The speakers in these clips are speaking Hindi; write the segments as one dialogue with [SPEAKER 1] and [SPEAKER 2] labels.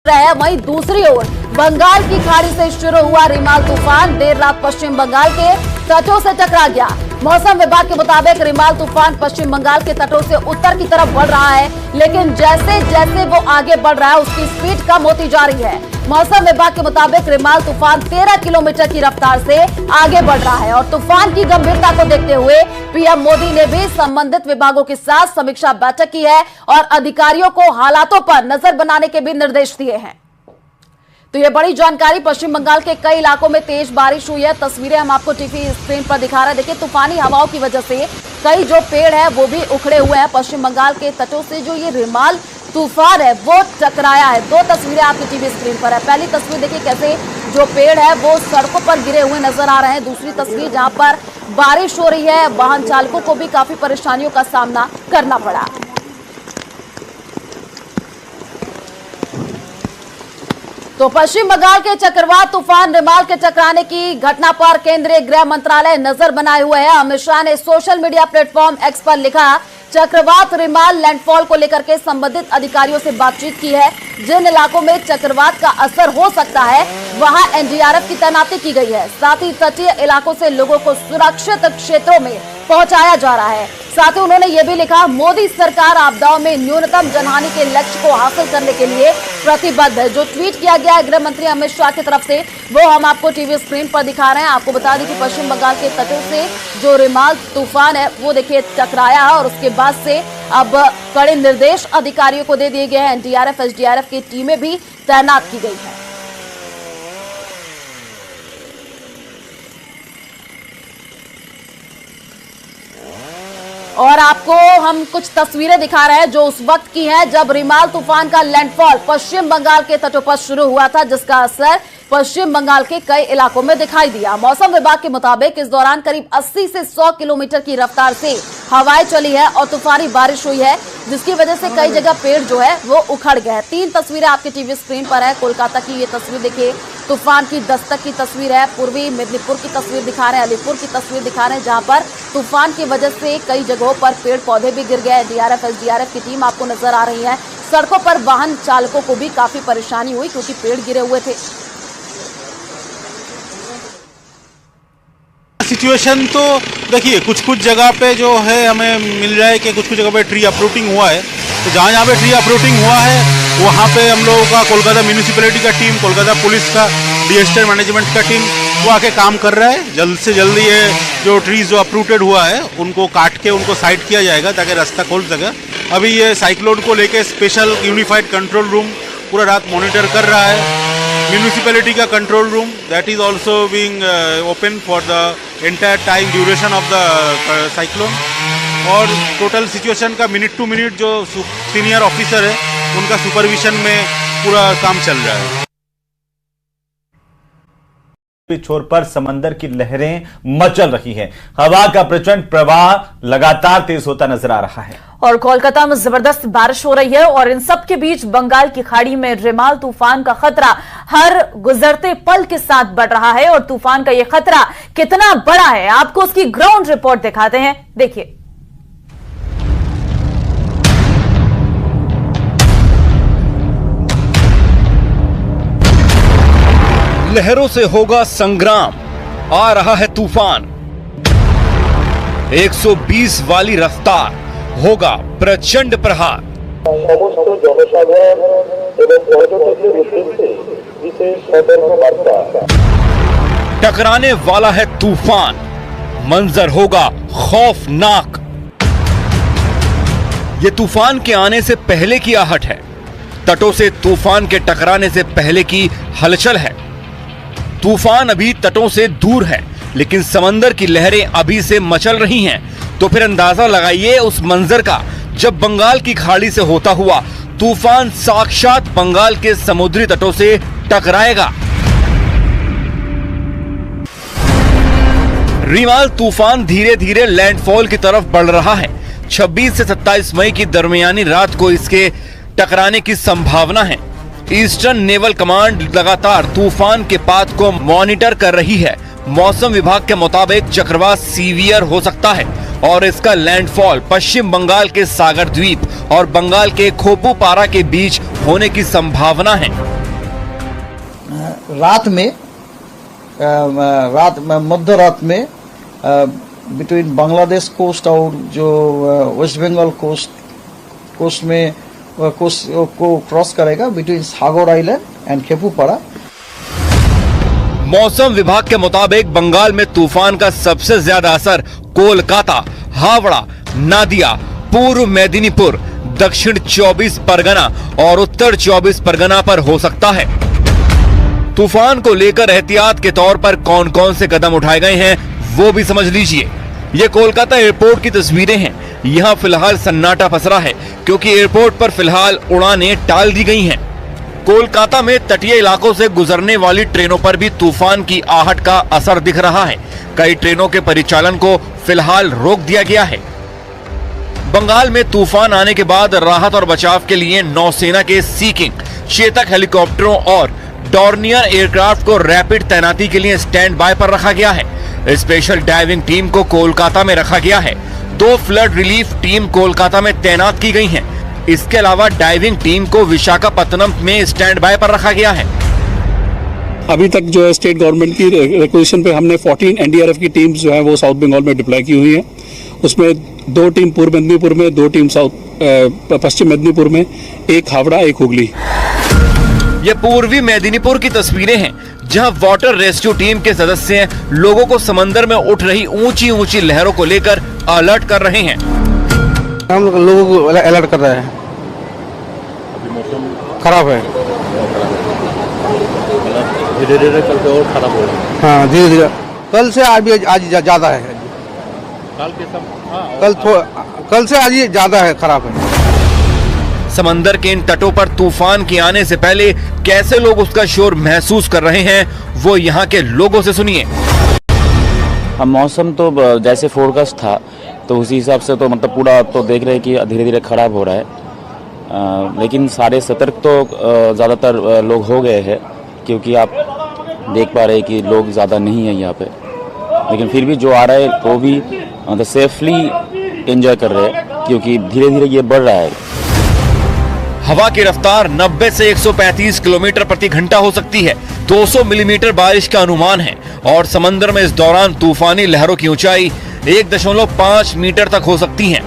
[SPEAKER 1] रहे हैं। वहीं दूसरी ओर बंगाल की खाड़ी से शुरू हुआ रिमाल तूफान देर रात पश्चिम बंगाल के तटों से टकरा गया। मौसम विभाग के मुताबिक रिमाल तूफान पश्चिम बंगाल के तटों से उत्तर की तरफ बढ़ रहा है, लेकिन जैसे जैसे वो आगे बढ़ रहा है उसकी स्पीड कम होती जा रही है। मौसम विभाग के मुताबिक रिमाल तूफान 13 किलोमीटर की रफ्तार से आगे बढ़ रहा है और तूफान की गंभीरता को देखते हुए पीएम मोदी ने भी संबंधित विभागों के साथ समीक्षा बैठक की है और अधिकारियों को हालातों पर नजर बनाने के भी निर्देश दिए हैं। तो ये बड़ी जानकारी। पश्चिम बंगाल के कई इलाकों में तेज बारिश हुई है। तस्वीरें हम आपको टीवी स्क्रीन पर दिखा रहे हैं। देखिए, तूफानी हवाओं की वजह से कई जो पेड़ है वो भी उखड़े हुए हैं। पश्चिम बंगाल के तटों से जो ये रिमाल तूफान है वो टकराया है। दो तस्वीरें आपकी टीवी स्क्रीन पर है। पहली तस्वीर देखिए कैसे जो पेड़ है वो सड़कों पर गिरे हुए नजर आ रहे हैं। दूसरी तस्वीर जहां पर बारिश हो रही है, वाहन चालकों को भी काफी परेशानियों का सामना करना पड़ा। तो पश्चिम बंगाल के चक्रवात तूफान रिमाल के टकराने की घटना पर केंद्रीय गृह मंत्रालय नजर बनाए हुए है। अमित शाह ने सोशल मीडिया प्लेटफॉर्म एक्स पर लिखा, चक्रवात रिमाल लैंडफॉल को लेकर के संबंधित अधिकारियों से बातचीत की है। जिन इलाकों में चक्रवात का असर हो सकता है वहां एनडीआरएफ की तैनाती की गई है। साथ ही तटीय इलाकों से लोगों को सुरक्षित क्षेत्रों में पहुंचाया जा रहा है। साथ ही उन्होंने ये भी लिखा, मोदी सरकार आपदाओं में न्यूनतम जनहानि के लक्ष्य को हासिल करने के लिए प्रतिबद्ध है। जो ट्वीट किया गया है गृह मंत्री अमित शाह की तरफ से वो हम आपको टीवी स्क्रीन पर दिखा रहे हैं। आपको बता दें कि पश्चिम बंगाल के तटों से जो रिमाल तूफान है वो देखिए टकराया है और उसके बाद से अब कड़े निर्देश अधिकारियों को दे दिए गए हैं। एनडीआरएफ एसडीआरएफ की टीमें भी तैनात की गई है। और आपको हम कुछ तस्वीरें दिखा रहे हैं जो उस वक्त की हैं जब रिमाल तूफान का लैंडफॉल पश्चिम बंगाल के तटों पर शुरू हुआ था, जिसका असर पश्चिम बंगाल के कई इलाकों में दिखाई दिया। मौसम विभाग के मुताबिक इस दौरान करीब 80 से 100 किलोमीटर की रफ्तार से हवाएं चली है और तूफानी बारिश हुई है, जिसकी वजह से कई जगह पेड़ जो है वो उखड़ गए हैं। 3 तस्वीरें आपकी टीवी स्क्रीन पर है। कोलकाता की ये तस्वीर देखिए, तूफान की दस्तक की तस्वीर है। पूर्वी मेदिनीपुर की तस्वीर दिखा रहे हैं, अलीपुर की तस्वीर दिखा रहे हैं, जहां पर तूफान की वजह से कई जगहों पर पेड़ पौधे भी गिर गए। डीआरएफ एसडीआरएफ की टीम आपको नजर आ रही है। सड़कों पर वाहन चालकों को भी काफी परेशानी हुई क्योंकि पेड़ गिरे हुए थे।
[SPEAKER 2] सिचुएशन तो देखिए कुछ जगह पे जो है हमें मिल रहा है कि कुछ जगह पे ट्री अपरूटिंग हुआ है। तो जहाँ पे ट्री अपरूटिंग हुआ है वहाँ पे हम लोगों का कोलकाता म्यूनिसिपैलिटी का टीम, कोलकाता पुलिस का, डिजास्टर मैनेजमेंट का टीम वो आके काम कर रहा है। जल्द से जल्द ये जो ट्रीज जो अपरूटेड हुआ है उनको काट के उनको साइड किया जाएगा ताकि रास्ता खोल सके। अभी ये साइक्लोन को लेके स्पेशल यूनिफाइड कंट्रोल रूम पूरा रात मॉनिटर कर रहा है। म्यूनिसिपैलिटी का control room that is also being open for the entire time duration of the cyclone. और टोटल सिचुएशन का मिनट टू मिनट जो सीनियर ऑफिसर है उनका सुपरविजन में पूरा काम चल रहा है।
[SPEAKER 3] छोर पर समंदर की लहरें मचल रही हैं। हवा का प्रचंड प्रवाह लगातार तेज होता नजर आ रहा है
[SPEAKER 1] और कोलकाता में जबरदस्त बारिश हो रही है और इन सब के बीच बंगाल की खाड़ी में रिमाल तूफान का खतरा हर गुजरते पल के साथ बढ़ रहा है। और तूफान का यह खतरा कितना बड़ा है आपको उसकी ग्राउंड रिपोर्ट दिखाते हैं, देखिए।
[SPEAKER 4] लहरों से होगा संग्राम, आ रहा है तूफान। 120 वाली रफ्तार, होगा प्रचंड प्रहार। टकराने वाला है तूफान, मंजर होगा खौफनाक। ये तूफान के आने से पहले की आहट है, तटों से तूफान के टकराने से पहले की हलचल है। तूफान अभी तटों से दूर है लेकिन समंदर की लहरें अभी से मचल रही हैं। तो फिर अंदाजा लगाइए उस मंजर का जब बंगाल की खाड़ी से होता हुआ तूफान साक्षात बंगाल के समुद्री तटों से टकराएगा। रिमाल तूफान धीरे धीरे लैंडफॉल की तरफ बढ़ रहा है। 26 से 27 मई की दरमियानी रात को इसके टकराने की संभावना है। ईस्टर्न नेवल कमांड लगातार तूफान के पाथ को मॉनिटर कर रही है। मौसम विभाग के मुताबिक चक्रवात सीवियर हो सकता है और इसका लैंडफॉल पश्चिम बंगाल के सागर द्वीप और बंगाल के खोपूपारा के बीच होने की संभावना है।
[SPEAKER 5] रात में मध्य रात में बिटवीन बांग्लादेश कोस्ट और जो वेस्ट बंगाल कोस्ट में कोस्ट को क्रॉस करेगा बिटवीन सागर आइलैंड एंड खेपुपाड़ा।
[SPEAKER 4] मौसम विभाग के मुताबिक बंगाल में तूफान का सबसे ज्यादा असर कोलकाता, हावड़ा, नादिया, पूर्व मेदिनीपुर, दक्षिण 24 परगना और उत्तर 24 परगना पर हो सकता है। तूफान को लेकर एहतियात के तौर पर कौन कौन से कदम उठाए गए हैं वो भी समझ लीजिए। ये कोलकाता एयरपोर्ट की तस्वीरें हैं। यहाँ फिलहाल सन्नाटा पसरा है क्योंकि एयरपोर्ट पर फिलहाल उड़ानें टाल दी गई हैं। कोलकाता में तटीय इलाकों से गुजरने वाली ट्रेनों पर भी तूफान की आहट का असर दिख रहा है। कई ट्रेनों के परिचालन को फिलहाल रोक दिया गया है। बंगाल में तूफान आने के बाद राहत और बचाव के लिए नौसेना के सी किंग, चेतक हेलीकॉप्टरों और डॉर्नियर एयरक्राफ्ट को रैपिड तैनाती के लिए स्टैंड बाय पर रखा गया है। स्पेशल डाइविंग टीम को कोलकाता में रखा गया है। 2 फ्लड रिलीफ टीम कोलकाता में तैनात की गई हैं। इसके अलावा डाइविंग टीम को विशाखापत्तनम में स्टैंड बाय पर रखा गया है।
[SPEAKER 6] अभी तक जो है स्टेट गवर्नमेंट की रिक्वेस्ट पे हमने 14 एनडीआरएफ की टीम्स जो है वो साउथ बंगाल में डिप्लॉय की हुई है। उसमें 2 टीम पूर्व मेदिनीपुर में, 2 टीम पश्चिम मेदिनीपुर में, 1 हावड़ा, 1 हुगली।
[SPEAKER 4] ये पूर्वी मेदिनीपुर की तस्वीरें हैं जहां वाटर रेस्क्यू टीम के सदस्य लोगों को समंदर में उठ रही ऊंची ऊंची लहरों को लेकर अलर्ट कर रहे हैं।
[SPEAKER 5] हम लोगों को अलर्ट कर रहे हैं।
[SPEAKER 7] अभी मौसम
[SPEAKER 5] खराब है,
[SPEAKER 7] धीरे धीरे कल से और खराब हो रहा है।
[SPEAKER 5] हाँ धीरे धीरे कल से आज ज्यादा है।
[SPEAKER 7] कल के
[SPEAKER 5] कल से आज ज्यादा है, खराब है।
[SPEAKER 4] समंदर के इन तटों पर तूफान के आने से पहले कैसे लोग उसका शोर महसूस कर रहे हैं वो यहाँ के लोगों से सुनिए।
[SPEAKER 8] मौसम तो जैसे फोरकास्ट था तो उसी हिसाब से तो मतलब पूरा तो देख रहे हैं कि धीरे धीरे खराब हो रहा है, लेकिन सारे सतर्क तो ज़्यादातर लोग हो गए हैं क्योंकि आप देख पा रहे हैं कि लोग ज़्यादा नहीं है यहाँ पे, लेकिन फिर भी जो आ रहा है वो भी मतलब सेफली एंजॉय कर रहे हैं क्योंकि धीरे धीरे ये बढ़ रहा है।
[SPEAKER 4] हवा की रफ्तार 90 से 135 किलोमीटर प्रति घंटा हो सकती है। 200 मिलीमीटर बारिश का अनुमान है और समंदर में इस दौरान तूफानी लहरों की ऊंचाई 1.5 मीटर तक हो सकती है।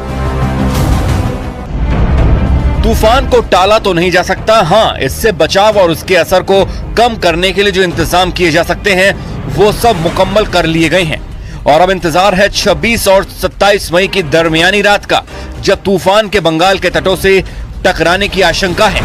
[SPEAKER 4] तूफान को टाला तो नहीं जा सकता, हाँ इससे बचाव और उसके असर को कम करने के लिए जो इंतजाम किए जा सकते हैं वो सब मुकम्मल कर लिए गए हैं और अब इंतजार है 26 और 27 मई की दरमियानी रात का, जब तूफान के बंगाल के तटों से टकराने की आशंका है।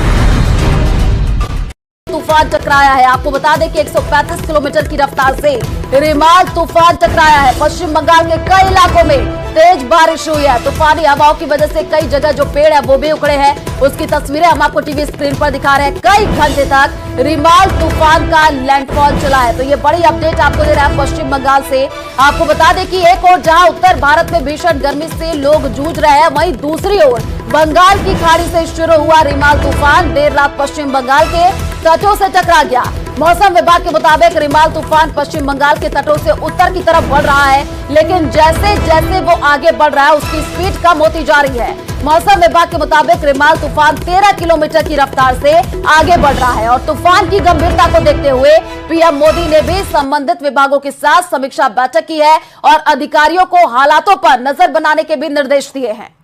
[SPEAKER 1] तूफान टकराया है। आपको बता दें कि 135 किलोमीटर की रफ्तार से रिमाल तूफान टकराया है। पश्चिम बंगाल के कई इलाकों में तेज बारिश हुई है। तूफानी हवाओं की वजह से कई जगह जो पेड़ है वो भी उखड़े हैं। उसकी तस्वीरें हम आपको टीवी स्क्रीन पर दिखा रहे हैं। कई घंटे तक रिमाल तूफान का लैंडफॉल चला है। तो ये बड़ी अपडेट आपको दे रहा है पश्चिम बंगाल से। आपको बता दें कि एक ओर जहां उत्तर भारत में भीषण गर्मी से लोग जूझ रहे हैं, वहीं दूसरी ओर बंगाल की खाड़ी से शुरू हुआ रिमाल तूफान देर रात पश्चिम बंगाल के तटों से टकरा गया। मौसम विभाग के मुताबिक रिमाल तूफान पश्चिम बंगाल के तटों से उत्तर की तरफ बढ़ रहा है, लेकिन जैसे जैसे वो आगे बढ़ रहा है उसकी स्पीड कम होती जा रही है। मौसम विभाग के मुताबिक रिमाल तूफान 13 किलोमीटर की रफ्तार से आगे बढ़ रहा है और तूफान की गंभीरता को देखते हुए पीएम मोदी ने भी संबंधित विभागों के साथ समीक्षा बैठक की है और अधिकारियों को हालातों पर नजर बनाने के भी निर्देश दिए हैं।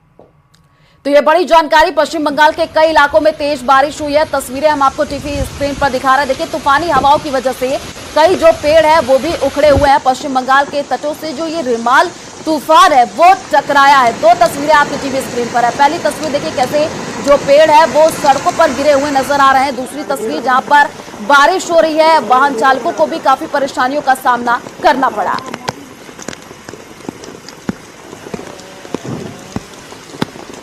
[SPEAKER 1] तो ये बड़ी जानकारी। पश्चिम बंगाल के कई इलाकों में तेज बारिश हुई है। तस्वीरें हम आपको टीवी स्क्रीन पर दिखा रहे हैं। देखिए तूफानी हवाओं की वजह से कई जो पेड़ है वो भी उखड़े हुए हैं। पश्चिम बंगाल के तटों से जो ये रिमाल तूफान है वो टकराया है। 2 तस्वीरें आपकी टीवी स्क्रीन पर है। पहली तस्वीर देखिए कैसे जो पेड़ है वो सड़कों पर गिरे हुए नजर आ रहे हैं। दूसरी तस्वीर जहां पर बारिश हो रही है, वाहन चालकों को भी काफी परेशानियों का सामना करना पड़ा।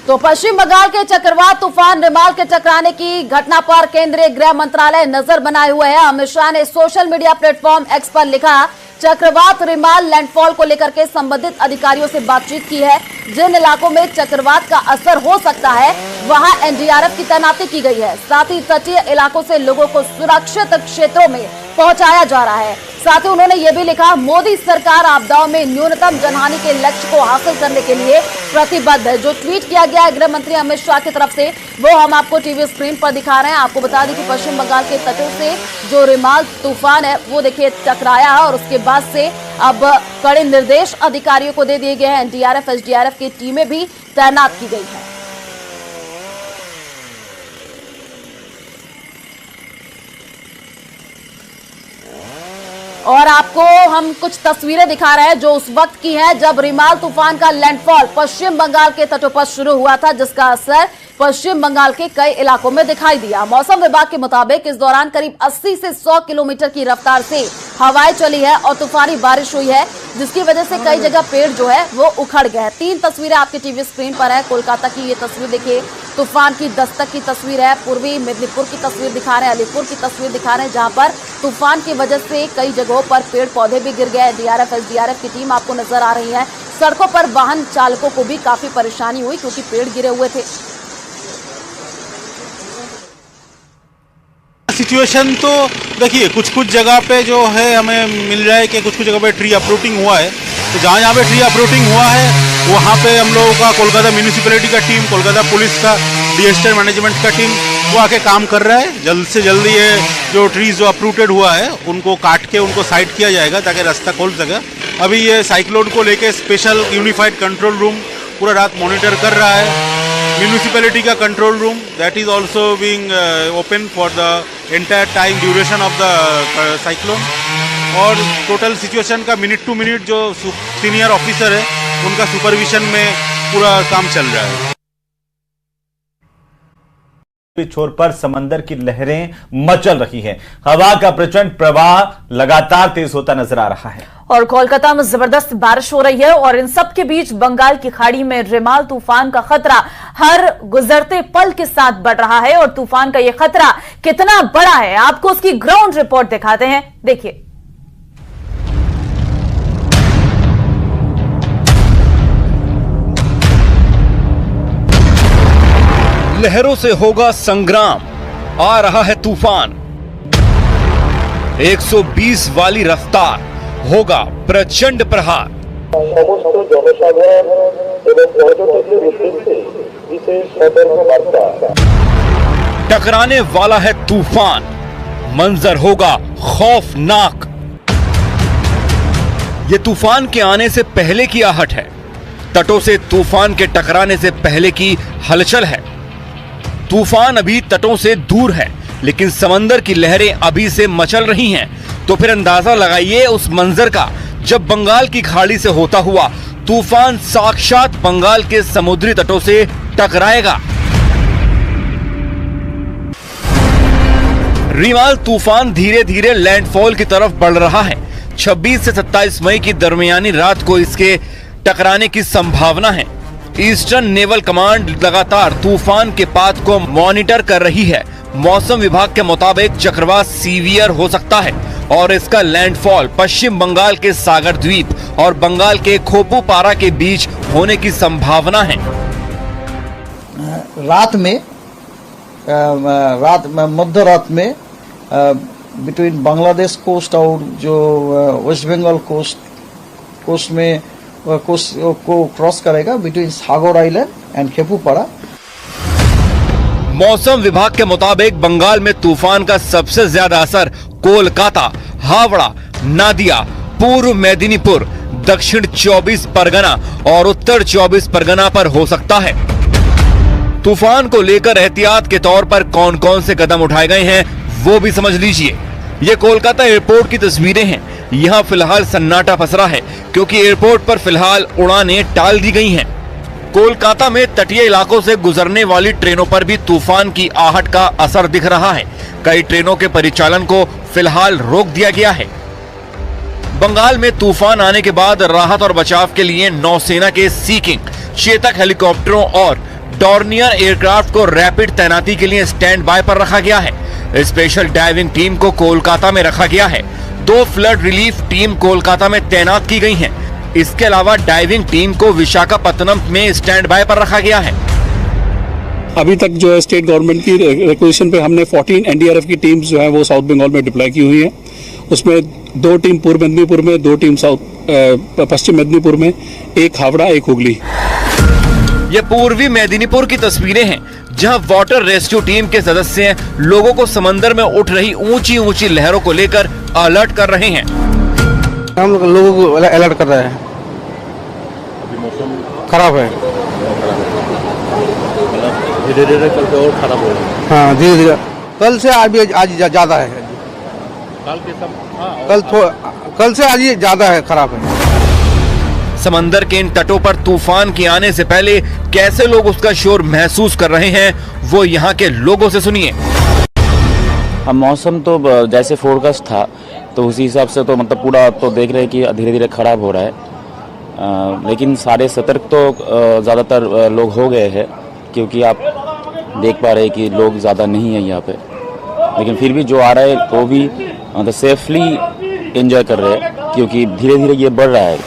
[SPEAKER 1] तो पश्चिम बंगाल के चक्रवात तूफान रिमाल के टकराने की घटना पर केंद्रीय गृह मंत्रालय नजर बनाए हुए है। अमित शाह ने सोशल मीडिया प्लेटफॉर्म एक्स पर लिखा, चक्रवात रिमाल लैंडफॉल को लेकर के संबंधित अधिकारियों से बातचीत की है। जिन इलाकों में चक्रवात का असर हो सकता है वहां एनडीआरएफ की तैनाती की गई है। साथ ही तटीय इलाकों से लोगों को सुरक्षित क्षेत्रों में पहुंचाया जा रहा है। साथ ही उन्होंने ये भी लिखा, मोदी सरकार आपदाओं में न्यूनतम जनहानि के लक्ष्य को हासिल करने के लिए प्रतिबद्ध है। जो ट्वीट किया गया है गृह मंत्री अमित शाह की तरफ से, वो हम आपको टीवी स्क्रीन पर दिखा रहे हैं। आपको बता दें कि पश्चिम बंगाल के तटों से जो रिमाल तूफान है वो देखिए टकराया है और उसके बाद से अब कड़े निर्देश अधिकारियों को दे दिए गए हैं। एनडीआरएफ एसडीआरएफ की टीमें भी तैनात की गई है। और आपको हम कुछ तस्वीरें दिखा रहे हैं जो उस वक्त की हैं जब रिमाल तूफान का लैंडफॉल पश्चिम बंगाल के तटों पर शुरू हुआ था, जिसका असर पश्चिम बंगाल के कई इलाकों में दिखाई दिया। मौसम विभाग के मुताबिक इस दौरान करीब 80 से 100 किलोमीटर की रफ्तार से हवाएं चली है और तूफानी बारिश हुई है, जिसकी वजह से कई जगह पेड़ जो है वो उखड़ गए हैं। 3 तस्वीरें आपके टीवी स्क्रीन पर है। कोलकाता की ये तस्वीर देखिए, तूफान की दस्तक की तस्वीर है। पूर्वी मेदिनीपुर की तस्वीर दिखा रहे हैं, अलीपुर की तस्वीर दिखा रहे हैं, जहां पर तूफान की वजह से कई जगहों पर पेड़ पौधे भी गिर गए। डीआरएफ एसडीआरएफ की टीम आपको नजर आ रही है। सड़कों पर वाहन चालकों को भी काफी परेशानी हुई क्योंकि पेड़ गिरे हुए थे।
[SPEAKER 2] सिचुएशन तो देखिए, कुछ जगह पे जो है हमें मिल रहा है कि कुछ जगह पे ट्री अपरूटिंग हुआ है। तो जहाँ पे ट्री अपरूटिंग हुआ है वहाँ पे हम लोगों का कोलकाता म्यूनिसिपैलिटी का टीम, कोलकाता पुलिस का, डिजास्टर मैनेजमेंट का टीम वो आके काम कर रहा है। जल्द से जल्द ये जो ट्रीज जो अपरूटेड हुआ है उनको काट के उनको साइड किया जाएगा ताकि रास्ता खोल सके। अभी ये साइक्लोन को लेके स्पेशल यूनिफाइड कंट्रोल रूम पूरा रात मॉनिटर कर रहा है। म्यूनिसिपैलिटी का control room that is also being open for the entire time duration of the cyclone. और टोटल सिचुएशन का मिनट टू मिनट जो सीनियर ऑफिसर है उनका सुपरविजन में पूरा काम चल रहा है।
[SPEAKER 3] छोर पर समंदर की लहरें मचल रही हैं। हवा का प्रचंड प्रवाह लगातार तेज होता नजर आ रहा है
[SPEAKER 9] और कोलकाता में जबरदस्त बारिश हो रही है। और इन सब के बीच बंगाल की खाड़ी में रिमाल तूफान का खतरा हर गुजरते पल के साथ बढ़ रहा है। और तूफान का यह खतरा कितना बड़ा है, आपको उसकी ग्राउंड रिपोर्ट दिखाते हैं, देखिए।
[SPEAKER 4] लहरों से होगा संग्राम, आ रहा है तूफान। 120 वाली रफ्तार, होगा प्रचंड प्रहार। टकराने वाला है तूफान, मंजर होगा खौफनाक। ये तूफान के आने से पहले की आहट है। तटों से तूफान के टकराने से पहले की हलचल है। तूफान अभी तटों से दूर है, लेकिन समंदर की लहरें अभी से मचल रही हैं। तो फिर अंदाजा लगाइए उस मंजर का जब बंगाल की खाड़ी से होता हुआ तूफान साक्षात बंगाल के समुद्री तटों से टकराएगा। रिमाल तूफान धीरे धीरे लैंडफॉल की तरफ बढ़ रहा है। 26 से 27 मई की दरमियानी रात को इसके टकराने की संभावना है। ईस्टर्न नेवल कमांड लगातार तूफान के पाथ को मॉनिटर कर रही है। मौसम विभाग के मुताबिक चक्रवात सीवियर हो सकता है और इसका लैंडफॉल पश्चिम बंगाल के सागर द्वीप और बंगाल के खोपुपारा के बीच होने की संभावना है।
[SPEAKER 5] मध्य रात में बिटवीन बांग्लादेश कोस्ट और जो वेस्ट बंगाल कोस्ट में कोस्ट को क्रॉस करेगा between Sagar island and Khepupara.
[SPEAKER 4] मौसम विभाग के मुताबिक बंगाल में तूफान का सबसे ज्यादा असर कोलकाता, हावड़ा, नादिया, पूर्व मेदिनीपुर, दक्षिण 24 परगना और उत्तर 24 परगना पर हो सकता है। तूफान को लेकर एहतियात के तौर पर कौन कौन से कदम उठाए गए हैं वो भी समझ लीजिए। ये कोलकाता एयरपोर्ट की तस्वीरें हैं। यहाँ फिलहाल सन्नाटा पसरा है क्योंकि एयरपोर्ट पर फिलहाल उड़ानें टाल दी गई हैं। कोलकाता में तटीय इलाकों से गुजरने वाली ट्रेनों पर भी तूफान की आहट का असर दिख रहा है। कई ट्रेनों के परिचालन को फिलहाल रोक दिया गया है। बंगाल में तूफान आने के बाद राहत और बचाव के लिए नौसेना के सी किंग, चेतक हेलीकॉप्टरों और डॉर्नियर एयरक्राफ्ट को रैपिड तैनाती के लिए स्टैंड बाय पर रखा गया है। स्पेशल डाइविंग टीम को कोलकाता में रखा गया है। 2 फ्लड रिलीफ टीम कोलकाता में तैनात की गई हैं। इसके अलावा डाइविंग टीम को विशाखापत्तनम में स्टैंड बाय पर रखा गया है।
[SPEAKER 6] अभी तक जो है स्टेट गवर्नमेंट की रिक्वेजिशन पे हमने 14 एनडीआरएफ की टीम्स जो है वो साउथ बंगाल में डिप्लॉय की हुई है। उसमें 2 टीम पूर्व मेदिनीपुर में, 2 टीम पश्चिम मेदिनीपुर में, 1 हावड़ा, 1 हुगली।
[SPEAKER 4] ये पूर्वी मेदिनीपुर की तस्वीरें हैं जहां वाटर रेस्क्यू टीम के सदस्य लोगों को समंदर में उठ रही ऊंची ऊंची लहरों को लेकर अलर्ट कर रहे हैं।
[SPEAKER 5] हम लोगों को अलर्ट कर रहे हैं।
[SPEAKER 7] अभी मौसम
[SPEAKER 5] खराब है।
[SPEAKER 7] धीरे धीरे कल से और खराब हो रहा है।
[SPEAKER 5] हाँ, धीरे धीरे कल से आज ज्यादा है।
[SPEAKER 7] कल के सब
[SPEAKER 5] कल से आज ज्यादा है, खराब है।
[SPEAKER 4] समंदर के इन तटों पर तूफान के आने से पहले कैसे लोग उसका शोर महसूस कर रहे हैं, वो यहाँ के लोगों से सुनिए।
[SPEAKER 8] अब मौसम तो जैसे फोरकास्ट था तो उसी हिसाब से तो मतलब पूरा तो देख रहे हैं कि धीरे धीरे खराब हो रहा है, लेकिन सारे सतर्क तो ज़्यादातर लोग हो गए हैं, क्योंकि आप देख पा रहे हैं कि लोग ज़्यादा नहीं है यहाँ पे, लेकिन फिर भी जो आ रहा है वो भी मतलब सेफली एंजॉय कर रहे हैं, क्योंकि धीरे धीरे ये बढ़ रहा है।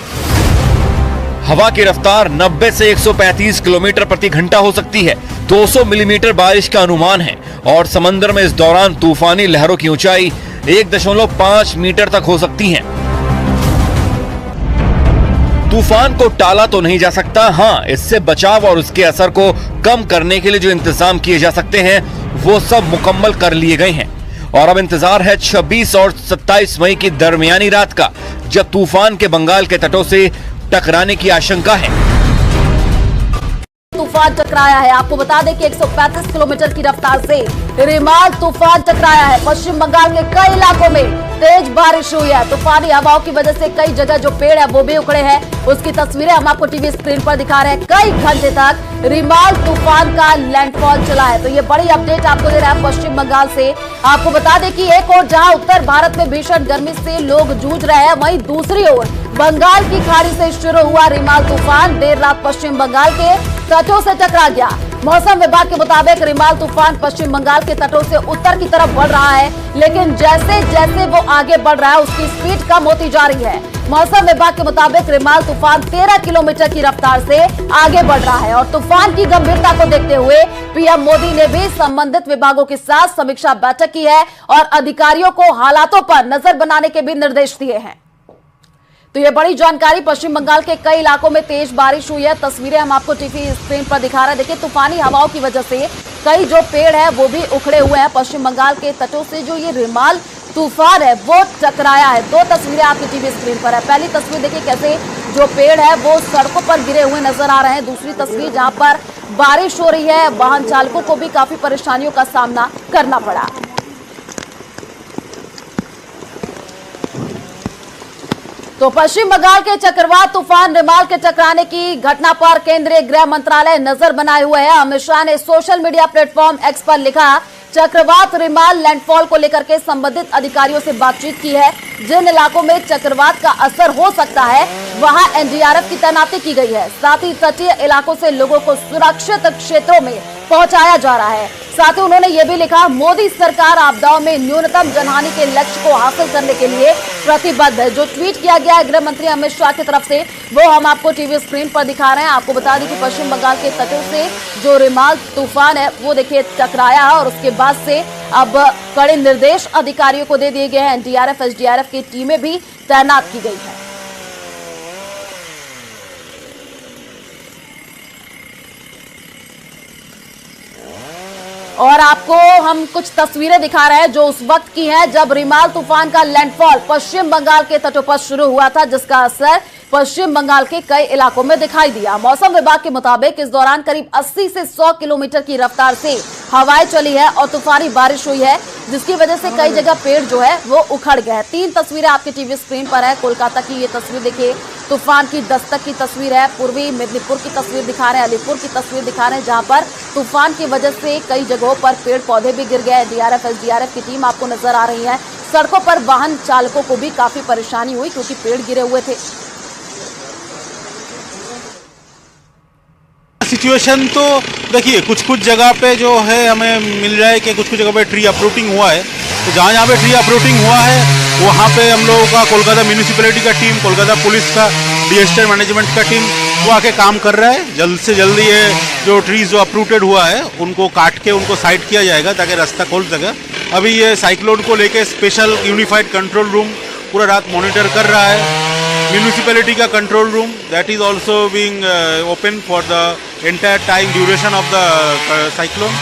[SPEAKER 4] हवा की रफ्तार 90 से 135 किलोमीटर प्रति घंटा हो सकती है। 200 मिलीमीटर बारिश का अनुमान है और समंदर में इस दौरान तूफानी लहरों की ऊंचाई 1.5 मीटर तक हो सकती है। तूफान को टाला तो नहीं जा सकता, हाँ इससे बचाव और उसके असर को कम करने के लिए जो इंतजाम किए जा सकते हैं वो सब मुकम्मल कर लिए गए हैं। और अब इंतजार है 26 और 27 मई की दरमियानी रात का, जब तूफान के बंगाल के तटों से टकराने की आशंका है।
[SPEAKER 1] तूफान टकराया है। आपको बता दें कि 135 किलोमीटर की रफ्तार से रिमाल तूफान टकराया है। पश्चिम बंगाल के कई इलाकों में तेज बारिश हुई है। तूफानी हवाओं की वजह से कई जगह जो पेड़ है वो भी उखड़े हैं। उसकी तस्वीरें हम आपको टीवी स्क्रीन पर दिखा रहे हैं। कई घंटे तक रिमाल तूफान का लैंडफॉल चला है। तो ये बड़ी अपडेट आपको दे रहा है पश्चिम बंगाल से। आपको बता दें कि एक ओर जहां उत्तर भारत में भीषण गर्मी से लोग जूझ रहे हैं, वहीं दूसरी ओर बंगाल की खाड़ी से शुरू हुआ रिमाल तूफान देर रात पश्चिम बंगाल के तटों से टकरा गया। मौसम विभाग के मुताबिक रिमाल तूफान पश्चिम बंगाल के तटों से उत्तर की तरफ बढ़ रहा है, लेकिन जैसे जैसे वो आगे बढ़ रहा है उसकी स्पीड कम होती जा रही है। मौसम विभाग के मुताबिक रिमाल तूफान 13 किलोमीटर की रफ्तार से आगे बढ़ रहा है और तूफान की गंभीरता को देखते हुए पीएम मोदी ने भी संबंधित विभागों के साथ समीक्षा बैठक की है और अधिकारियों को हालातों पर नजर बनाने के भी निर्देश दिए हैं। तो ये बड़ी जानकारी। पश्चिम बंगाल के कई इलाकों में तेज बारिश हुई है। तस्वीरें हम आपको टीवी स्क्रीन पर दिखा रहे हैं। देखिए, तूफानी हवाओं की वजह से कई जो पेड़ है वो भी उखड़े हुए हैं। पश्चिम बंगाल के तटों से जो ये रिमाल तूफान है वो टकराया है। 2 तस्वीरें आपकी टीवी स्क्रीन पर है। पहली तस्वीर देखिए कैसे जो पेड़ है वो सड़कों पर गिरे हुए नजर आ रहे हैं। दूसरी तस्वीर जहां पर बारिश हो रही है, वाहन चालकों को भी काफी परेशानियों का सामना करना पड़ा। तो पश्चिम बंगाल के चक्रवात तूफान रिमाल के टकराने की घटना पर केंद्रीय गृह मंत्रालय नजर बनाए हुए है। अमित शाह ने सोशल मीडिया प्लेटफॉर्म एक्स पर लिखा, चक्रवात रिमाल लैंडफॉल को लेकर के संबंधित अधिकारियों से बातचीत की है। जिन इलाकों में चक्रवात का असर हो सकता है वहां एनडीआरएफ की तैनाती की गई है। साथ ही तटीय इलाकों से लोगों को सुरक्षित क्षेत्रों में पहुंचाया जा रहा है। साथ ही उन्होंने ये भी लिखा, मोदी सरकार आपदाओं में न्यूनतम जनहानि के लक्ष्य को हासिल करने के लिए प्रतिबद्ध है। जो ट्वीट किया गया है गृह मंत्री अमित शाह की तरफ से वो हम आपको टीवी स्क्रीन पर दिखा रहे हैं। आपको बता दें कि पश्चिम बंगाल के तटों से जो रिमाल तूफान है वो देखिए टकराया है और उसके बाद से अब कड़े निर्देश अधिकारियों को दे दिए गए हैं। एनडीआरएफ एसडीआरएफ की टीमें भी तैनात की गई है। और आपको हम कुछ तस्वीरें दिखा रहे हैं जो उस वक्त की हैं जब रिमाल तूफान का लैंडफॉल पश्चिम बंगाल के तटों पर शुरू हुआ था, जिसका असर पश्चिम बंगाल के कई इलाकों में दिखाई दिया। मौसम विभाग के मुताबिक इस दौरान करीब 80 से 100 किलोमीटर की रफ्तार से हवाएं चली है और तूफानी बारिश हुई है, जिसकी वजह से कई जगह पेड़ जो है वो उखड़ गए हैं। 3 तस्वीरें आपके टीवी स्क्रीन पर है। कोलकाता की ये तस्वीर देखिए, तूफान की दस्तक की तस्वीर है। पूर्वी मेदिनीपुर की तस्वीर दिखा रहे हैं, अलीपुर की तस्वीर दिखा रहे हैं, जहां पर तूफान की वजह से कई जगहों पर पेड़ पौधे भी गिर गए। डीआरएफ एसडीआरएफ की टीम आपको नजर आ रही है। सड़कों पर वाहन चालकों को भी काफी परेशानी हुई क्योंकि पेड़ गिरे हुए थे।
[SPEAKER 2] सिचुएशन तो देखिए कुछ जगह पे जो है हमें मिल रहा है कि कुछ जगह पे ट्री अपरूटिंग हुआ है। तो जहाँ पे ट्री अपरूटिंग हुआ है वहाँ पे हम लोगों का कोलकाता म्यूनिसिपैलिटी का टीम, कोलकाता पुलिस का, डिजास्टर मैनेजमेंट का टीम वो आके काम कर रहा है। जल्द से जल्द ये जो ट्रीज जो अपरूटेड हुआ है उनको काट के उनको साइड किया जाएगा ताकि रास्ता खोल सके। अभी ये साइक्लोन को लेके स्पेशल यूनिफाइड कंट्रोल रूम पूरा रात मॉनिटर कर रहा है। म्यूनिसिपैलिटी का control room that is also being open for the entire time duration of the cyclone.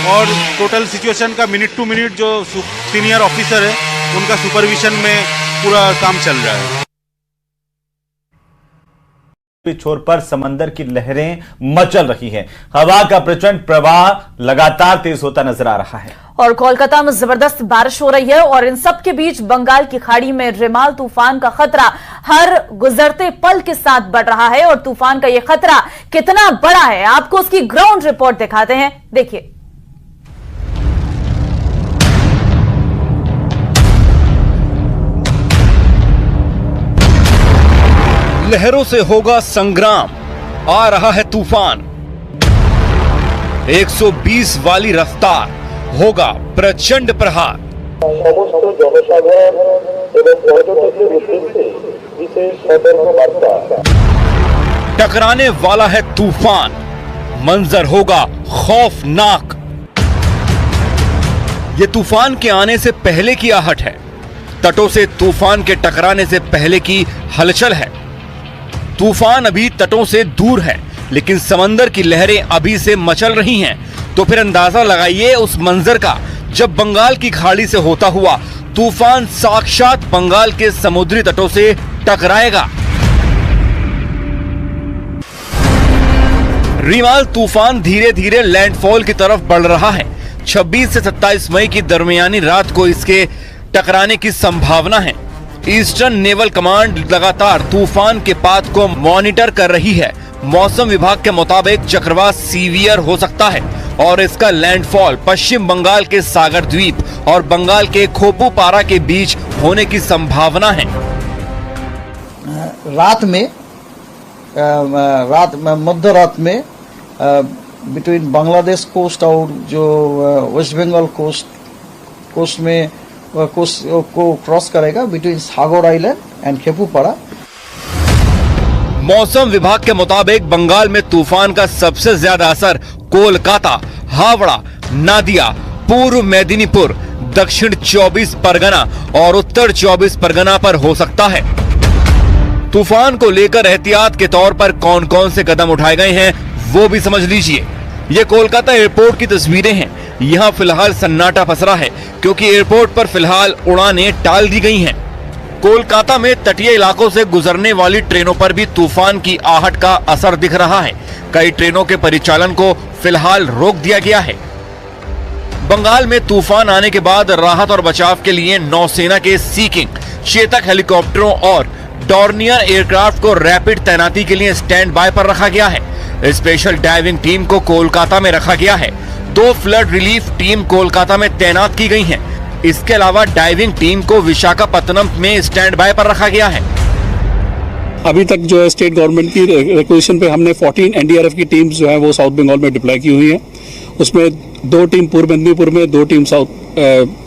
[SPEAKER 2] और टोटल सिचुएशन का मिनट टू मिनट जो सीनियर ऑफिसर है उनका सुपरविजन में पूरा काम चल रहा है।
[SPEAKER 3] छोर पर समंदर की लहरें मचल रही हैं। हवा का प्रचंड प्रवाह लगातार तेज होता नजर आ रहा है
[SPEAKER 9] और कोलकाता में जबरदस्त बारिश हो रही है और इन सब के बीच बंगाल की खाड़ी में रिमाल तूफान का खतरा हर गुजरते पल के साथ बढ़ रहा है। और तूफान का यह खतरा कितना बड़ा है, आपको उसकी ग्राउंड रिपोर्ट दिखाते हैं, देखिए।
[SPEAKER 4] लहरों से होगा संग्राम, आ रहा है तूफान। 120 वाली रफ्तार, होगा प्रचंड प्रहार। टकराने वाला है तूफान, मंजर होगा खौफनाक। ये तूफान के आने से पहले की आहट है, तटों से तूफान के टकराने से पहले की हलचल है। तूफान अभी तटों से दूर है, लेकिन समंदर की लहरें अभी से मचल रही हैं। तो फिर अंदाजा लगाइए उस मंजर का, जब बंगाल की खाड़ी से होता हुआ तूफान साक्षात बंगाल के समुद्री तटों से टकराएगा। रिमाल तूफान धीरे धीरे लैंडफॉल की तरफ बढ़ रहा है। 26 से 27 मई की दरमियानी रात को इसके टकराने की संभावना है। ईस्टर्न नेवल कमांड लगातार तूफान के पाथ को मॉनिटर कर रही है। मौसम विभाग के मुताबिक चक्रवात सीवियर हो सकता है और इसका लैंडफॉल पश्चिम बंगाल के सागर द्वीप और बंगाल के खोपूपारा के बीच होने की संभावना है।
[SPEAKER 5] मध्य रात में बिटवीन बांग्लादेश कोस्ट और जो वेस्ट बंगाल कोस्ट में कोस्ट को क्रॉस करेगा बिटवीन सागर आइलैंड एंड खेपूपारा।
[SPEAKER 4] मौसम विभाग के मुताबिक बंगाल में तूफान का सबसे ज्यादा असर कोलकाता, हावड़ा, नादिया, पूर्व मेदिनीपुर, दक्षिण 24 परगना और उत्तर 24 परगना पर हो सकता है। तूफान को लेकर एहतियात के तौर पर कौन कौन से कदम उठाए गए हैं वो भी समझ लीजिए। ये कोलकाता एयरपोर्ट की तस्वीरें हैं। यहाँ फिलहाल सन्नाटा पसरा है क्योंकि एयरपोर्ट पर फिलहाल उड़ानें टाल दी गई हैं। कोलकाता में तटीय इलाकों से गुजरने वाली ट्रेनों पर भी तूफान की आहट का असर दिख रहा है। कई ट्रेनों के परिचालन को फिलहाल रोक दिया गया है। बंगाल में तूफान आने के बाद राहत और बचाव के लिए नौसेना के सी किंग, चेतक हेलीकॉप्टरों और डॉर्नियर एयरक्राफ्ट को रैपिड तैनाती के लिए स्टैंड बाय पर रखा गया है। स्पेशल डाइविंग टीम को कोलकाता में रखा गया है। 2 फ्लड रिलीफ टीम कोलकाता में तैनात की गई हैं। इसके अलावा डाइविंग टीम को विशाखापत्तनम में स्टैंड बाय पर रखा गया है।
[SPEAKER 6] अभी तक जो है स्टेट गवर्नमेंट की रिक्वेशन पे हमने 14 एनडीआरएफ की टीम्स जो है वो साउथ बंगाल में डिप्लॉय की हुई है। उसमें 2 टीम पूर्व मेदिनीपुर में, 2 टीम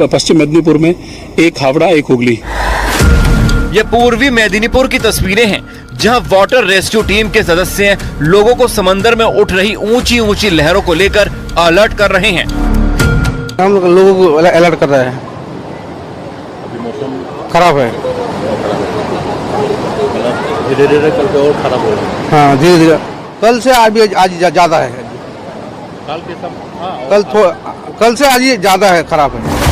[SPEAKER 6] पश्चिम मेदिनीपुर में, 1 हावड़ा, 1 हुगली।
[SPEAKER 4] ये पूर्वी मेदिनीपुर की तस्वीरें हैं जहां वाटर रेस्क्यू टीम के सदस्य लोगों को समंदर में उठ रही ऊंची ऊंची लहरों को लेकर अलर्ट कर रहे हैं।
[SPEAKER 10] हम लोगों को अलर्ट कर रहे हैं।
[SPEAKER 7] अभी मौसम
[SPEAKER 10] खराब है,
[SPEAKER 7] धीरे धीरे कल से और खराब हो रहा है।
[SPEAKER 10] हाँ धीरे धीरे, कल से आज ज्यादा है। कल से आज ज्यादा है, खराब है।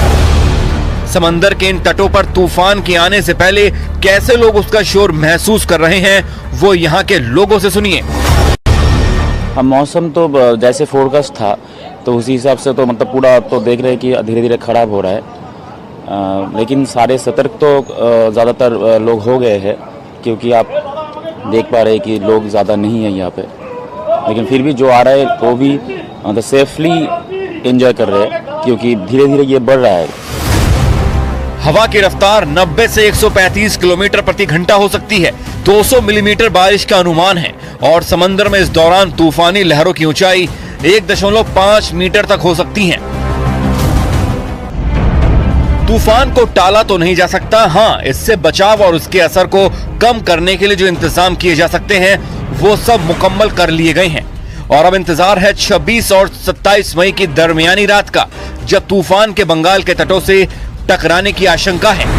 [SPEAKER 4] समंदर के इन तटों पर तूफान के आने से पहले कैसे लोग उसका शोर महसूस कर रहे हैं वो यहाँ के लोगों से सुनिए।
[SPEAKER 8] अब मौसम तो जैसे फोरकास्ट था तो उसी हिसाब से तो मतलब पूरा तो देख रहे हैं कि धीरे धीरे खराब हो रहा है। लेकिन सारे सतर्क तो ज़्यादातर लोग हो गए हैं क्योंकि आप देख पा रहे हैं कि लोग ज़्यादा नहीं है यहाँ पे। लेकिन फिर भी जो आ रहा है वो भी मतलब सेफली एंजॉय कर रहे हैं क्योंकि धीरे धीरे ये बढ़ रहा है।
[SPEAKER 4] हवा की रफ्तार 90 से 135 किलोमीटर प्रति घंटा हो सकती है। 200 मिलीमीटर बारिश का अनुमान है और समंदर में इस दौरान तूफानी लहरों की ऊंचाई 1.5 मीटर तक हो सकती है। तूफान को टाला तो नहीं जा सकता, हाँ इससे बचाव और उसके असर को कम करने के लिए जो इंतजाम किए जा सकते हैं वो सब मुकम्मल कर लिए गए हैं। और अब इंतजार है 26 और 27 मई की दरमियानी रात का, जब तूफान के बंगाल के तटों से टकराने की आशंका है।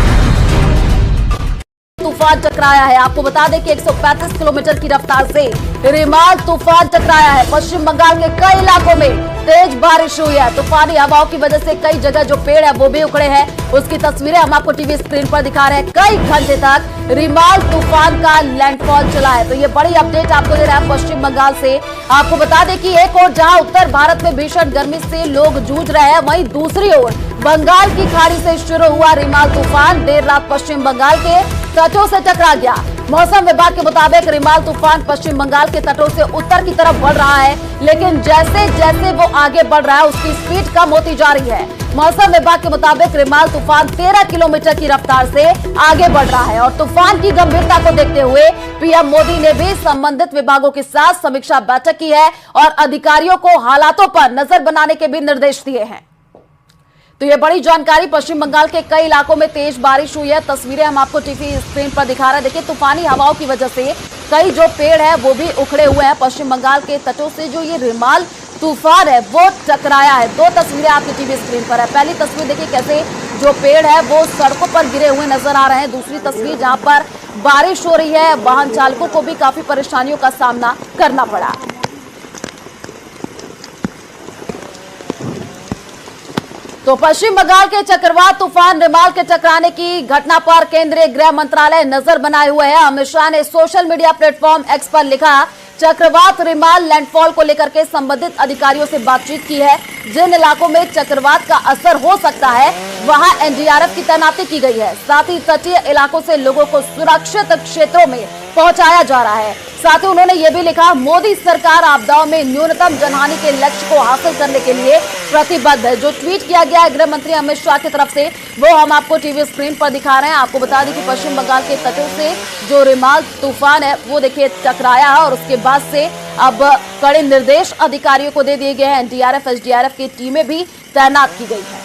[SPEAKER 1] तूफान टकराया है। आपको बता दें कि 135 किलोमीटर की रफ्तार से रिमाल तूफान टकराया है। पश्चिम बंगाल के कई इलाकों में तेज बारिश हुई है। तूफानी हवाओं की वजह से कई जगह जो पेड़ है वो भी उखड़े हैं। उसकी तस्वीरें हम आपको टीवी स्क्रीन पर दिखा रहे हैं। कई घंटे तक रिमाल तूफान का लैंडफॉल चला है। तो ये बड़ी अपडेट आपको दे रहा है पश्चिम बंगाल से। आपको बता दें कि एक ओर जहां उत्तर भारत में भीषण गर्मी से लोग जूझ रहे हैं, वहीं दूसरी ओर बंगाल की खाड़ी से शुरू हुआ रिमाल तूफान देर रात पश्चिम बंगाल के तटों से टकरा गया। मौसम विभाग के मुताबिक रिमाल तूफान पश्चिम बंगाल के तटों से उत्तर की तरफ बढ़ रहा है, लेकिन जैसे जैसे वो आगे बढ़ रहा है उसकी स्पीड कम होती जा रही है। मौसम विभाग के मुताबिक रिमाल तूफान 13 किलोमीटर की रफ्तार से आगे बढ़ रहा है और तूफान की गंभीरता को देखते हुए पीएम मोदी ने भी संबंधित विभागों के साथ समीक्षा बैठक की है और अधिकारियों को हालातों पर नजर बनाने के भी निर्देश दिए हैं। तो ये बड़ी जानकारी। पश्चिम बंगाल के कई इलाकों में तेज बारिश हुई है। तस्वीरें हम आपको टीवी स्क्रीन पर दिखा रहे हैं। देखिए, तूफानी हवाओं की वजह से कई जो पेड़ है वो भी उखड़े हुए हैं। पश्चिम बंगाल के तटों से जो ये रिमाल तूफान है वो टकराया है। दो तस्वीरें आपकी टीवी स्क्रीन पर है। पहली तस्वीर देखिए कैसे जो पेड़ है वो सड़कों पर गिरे हुए नजर आ रहे हैं। दूसरी तस्वीर जहां पर बारिश हो रही है, वाहन चालकों को भी काफी परेशानियों का सामना करना पड़ा। तो पश्चिम बंगाल के चक्रवात तूफान रिमाल के टकराने की घटना पर केंद्रीय गृह मंत्रालय नजर बनाए हुए है। अमित शाह ने सोशल मीडिया प्लेटफॉर्म एक्स पर लिखा, चक्रवात रिमाल लैंडफॉल को लेकर के संबंधित अधिकारियों से बातचीत की है। जिन इलाकों में चक्रवात का असर हो सकता है वहां एनडीआरएफ की तैनाती की गई है। साथ ही तटीय इलाकों से लोगों को सुरक्षित क्षेत्रों में पहुंचाया जा रहा है। साथ ही उन्होंने ये भी लिखा, मोदी सरकार आपदाओं में न्यूनतम जनहानि के लक्ष्य को हासिल करने के लिए प्रतिबद्ध है। जो ट्वीट किया गया है गृह मंत्री अमित शाह की तरफ से वो हम आपको टीवी स्क्रीन पर दिखा रहे हैं। आपको बता दें कि पश्चिम बंगाल के तटों से जो रिमाल तूफान है वो देखिए टकराया है और उसके बाद से अब कड़े निर्देश अधिकारियों को दे दिए गए हैं। एनडीआरएफ एसडीआरएफ की टीमें भी तैनात की गई है।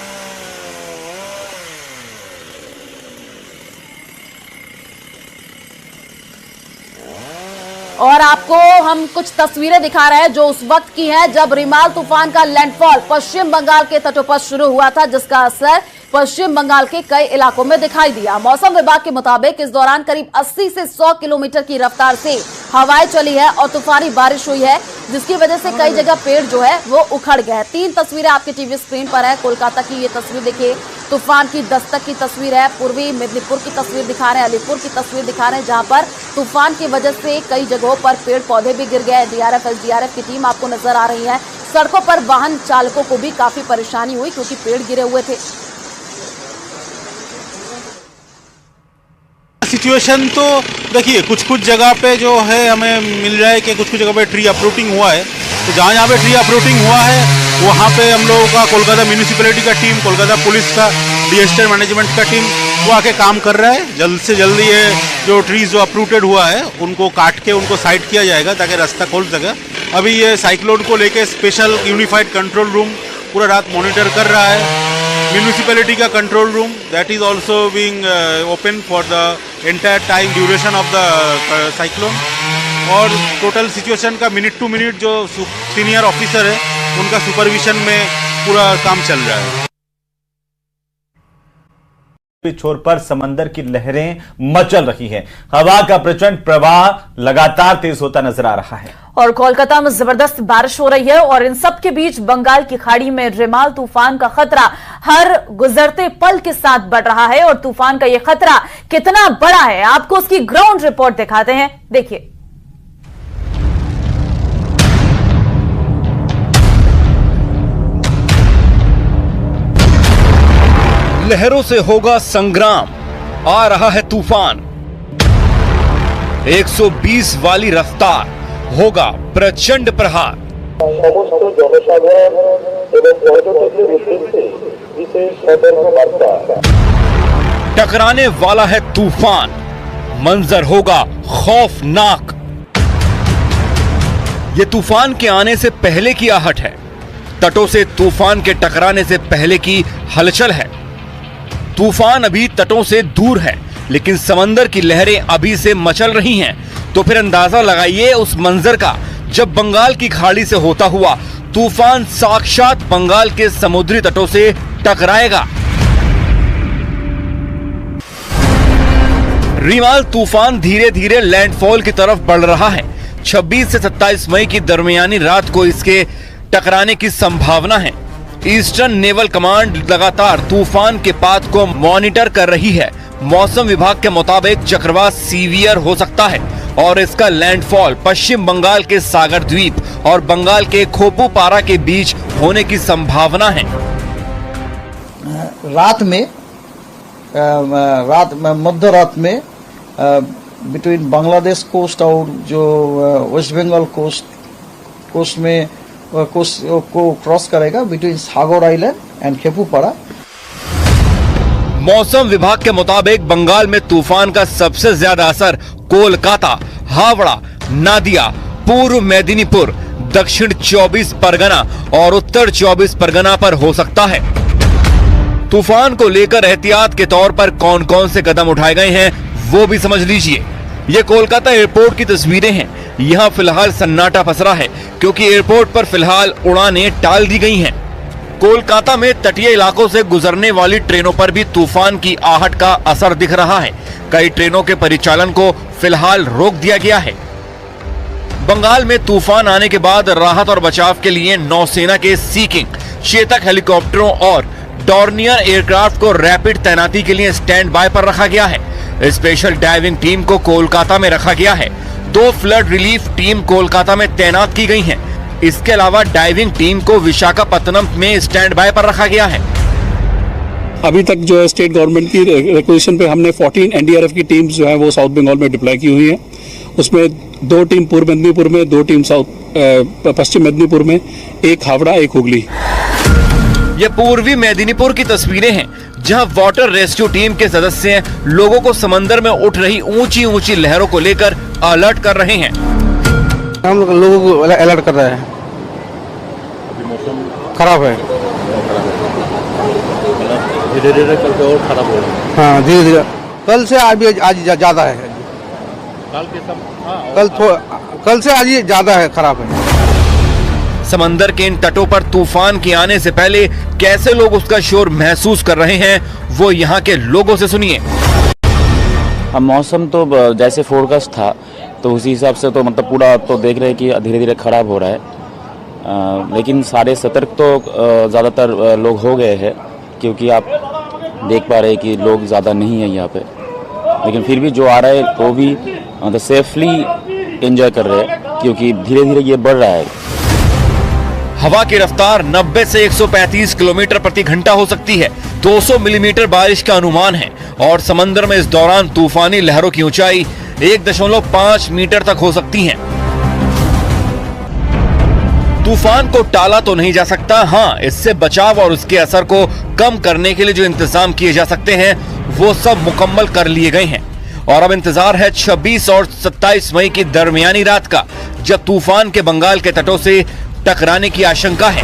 [SPEAKER 1] और आपको हम कुछ तस्वीरें दिखा रहे हैं जो उस वक्त की हैं जब रिमाल तूफान का लैंडफॉल पश्चिम बंगाल के तटों पर शुरू हुआ था, जिसका असर पश्चिम बंगाल के कई इलाकों में दिखाई दिया। मौसम विभाग के मुताबिक इस दौरान करीब 80 से 100 किलोमीटर की रफ्तार से हवाएं चली है और तूफानी बारिश हुई है, जिसकी वजह से कई जगह पेड़ जो है वो उखड़ गए हैं। 3 तस्वीरें आपकी टीवी स्क्रीन पर है। कोलकाता की ये तस्वीर देखिए, तूफान की दस्तक की तस्वीर है। पूर्वी मेदिनीपुर की तस्वीर दिखा रहे हैं, अलीपुर की तस्वीर दिखा रहे हैं, जहां पर तूफान की वजह से कई जगहों पर पेड़ पौधे भी गिर गए। एनडीआरएफ एसडीआरएफ की टीम आपको नजर आ रही है। सड़कों पर वाहन चालकों को भी काफी परेशानी हुई क्योंकि पेड़ गिरे हुए थे।
[SPEAKER 2] सिचुएशन तो देखिए कुछ जगह पे जो है हमें मिल रहा है कि कुछ जगह पे ट्री अपरूटिंग हुआ है। तो जहाँ पे ट्री अपरूटिंग हुआ है वहाँ पे हम लोगों का कोलकाता म्यूनिसिपैलिटी का टीम, कोलकाता पुलिस का, डिजास्टर मैनेजमेंट का टीम वो आके काम कर रहा है। जल्द से जल्द ये जो ट्रीज जो अपरूटेड हुआ है उनको काट के उनको साइड किया जाएगा ताकि रास्ता खोल सके। अभी ये साइक्लोन को लेके स्पेशल यूनिफाइड कंट्रोल रूम पूरा रात मॉनिटर कर रहा है। म्यूनिसिपैलिटी का control room that is also being open for the entire time duration of the cyclone. और टोटल सिचुएशन का मिनट टू मिनट जो सीनियर ऑफिसर है उनका सुपरविजन में पूरा काम चल रहा है।
[SPEAKER 3] छोर पर समंदर की लहरें मचल रही हैं। हवा का प्रचंड प्रवाह लगातार तेज होता नजर आ रहा है
[SPEAKER 9] और कोलकाता में जबरदस्त बारिश हो रही है और इन सब के बीच बंगाल की खाड़ी में रिमाल तूफान का खतरा हर गुजरते पल के साथ बढ़ रहा है। और तूफान का यह खतरा कितना बड़ा है आपको उसकी ग्राउंड रिपोर्ट दिखाते हैं, देखिए।
[SPEAKER 4] लहरों से होगा संग्राम, आ रहा है तूफान। 120 वाली रफ्तार, होगा प्रचंड प्रहार। टकराने वाला है तूफान, मंजर होगा खौफनाक। ये तूफान के आने से पहले की आहट है, तटों से तूफान के टकराने से पहले की हलचल है। तूफान अभी तटों से दूर है, लेकिन समंदर की लहरें अभी से मचल रही हैं। तो फिर अंदाजा लगाइए उस मंजर का, जब बंगाल की खाड़ी से होता हुआ तूफान साक्षात बंगाल के समुद्री तटों से टकराएगा। रीमाल तूफान धीरे धीरे लैंडफॉल की तरफ बढ़ रहा है। 26 से 27 मई की दरमियानी रात को इसके टकराने की संभावना है। ईस्टर्न नेवल कमांड लगातार तूफान के पाथ को मॉनिटर कर रही है। मौसम विभाग के मुताबिक चक्रवात सीवियर हो सकता है और इसका लैंडफॉल पश्चिम बंगाल के सागर द्वीप और बंगाल के खोपुपारा के बीच होने की संभावना है।
[SPEAKER 5] मध्य रात में बिटवीन बांग्लादेश कोस्ट और जो वेस्ट बंगाल कोस्ट में कोस्ट को क्रॉस करेगा between Sagar island and Khepupara.
[SPEAKER 4] मौसम विभाग के मुताबिक बंगाल में तूफान का सबसे ज्यादा असर कोलकाता, हावड़ा, नादिया, पूर्व मेदिनीपुर, दक्षिण 24 परगना और उत्तर 24 परगना पर हो सकता है। तूफान को लेकर एहतियात के तौर पर कौन कौन से कदम उठाए गए हैं वो भी समझ लीजिए। ये कोलकाता एयरपोर्ट की तस्वीरें हैं। यहाँ फिलहाल सन्नाटा पसरा है क्योंकि एयरपोर्ट पर फिलहाल उड़ानें टाल दी गई हैं। कोलकाता में तटीय इलाकों से गुजरने वाली ट्रेनों पर भी तूफान की आहट का असर दिख रहा है। कई ट्रेनों के परिचालन को फिलहाल रोक दिया गया है। बंगाल में तूफान आने के बाद राहत और बचाव के लिए नौसेना के सी किंग, चेतक हेलीकॉप्टरों और डॉर्नियर एयरक्राफ्ट को रैपिड तैनाती के लिए स्टैंड बाय पर रखा गया है। स्पेशल डाइविंग टीम को कोलकाता में रखा गया है। 2 फ्लड रिलीफ टीम कोलकाता में तैनात की गई हैं। इसके अलावा डाइविंग टीम को विशाखापत्तनम में स्टैंड बाय पर रखा गया है।
[SPEAKER 6] अभी तक जो है स्टेट गवर्नमेंट की रिक्वेशन पे हमने 14 एनडीआरएफ की टीम्स जो है वो साउथ बंगाल में डिप्लॉय की हुई है। उसमें 2 टीम पूर्व मेदिनीपुर में, 2 टीम पश्चिम मेदिनीपुर में, 1 हावड़ा, 1 हुगली।
[SPEAKER 4] ये पूर्वी मेदिनीपुर की तस्वीरें हैं जहां वाटर रेस्क्यू टीम के सदस्य लोगों को समंदर में उठ रही ऊंची ऊंची लहरों को लेकर अलर्ट कर रहे हैं।
[SPEAKER 10] हम लोगों को अलर्ट कर रहे हैं।
[SPEAKER 7] अभी मौसम
[SPEAKER 10] खराब है।
[SPEAKER 7] धीरे धीरे करके और खराब हो रहा है।
[SPEAKER 10] हाँ, धीरे धीरे कल से आज ज्यादा है। कल से आज ज्यादा है, खराब है।
[SPEAKER 4] समंदर के इन तटों पर तूफान के आने से पहले कैसे लोग उसका शोर महसूस कर रहे हैं वो यहाँ के लोगों से सुनिए।
[SPEAKER 8] अब मौसम तो जैसे फोरकास्ट था तो उसी हिसाब से तो मतलब पूरा तो देख रहे हैं कि धीरे धीरे खराब हो रहा है। लेकिन सारे सतर्क तो ज़्यादातर लोग हो गए हैं क्योंकि आप देख पा रहे हैं कि लोग ज़्यादा नहीं है यहाँ पे। लेकिन फिर भी जो आ रहा है वो भी मतलब सेफली एंजॉय कर रहे हैं क्योंकि धीरे धीरे ये बढ़ रहा है।
[SPEAKER 4] हवा की रफ्तार 90 से 135 किलोमीटर प्रति घंटा हो सकती है। 200 मिलीमीटर बारिश का अनुमान है और समंदर में इस दौरान तूफानी लहरों की ऊंचाई 1.5 मीटर तक हो सकती है। तूफान को टाला तो नहीं जा सकता, हाँ इससे बचाव और उसके असर को कम करने के लिए जो इंतजाम किए जा सकते हैं वो सब मुकम्मल कर लिए गए हैं। और अब इंतजार है 26 और 27 मई की दरमियानी रात का, जब तूफान के बंगाल के तटों से टकराने की आशंका है।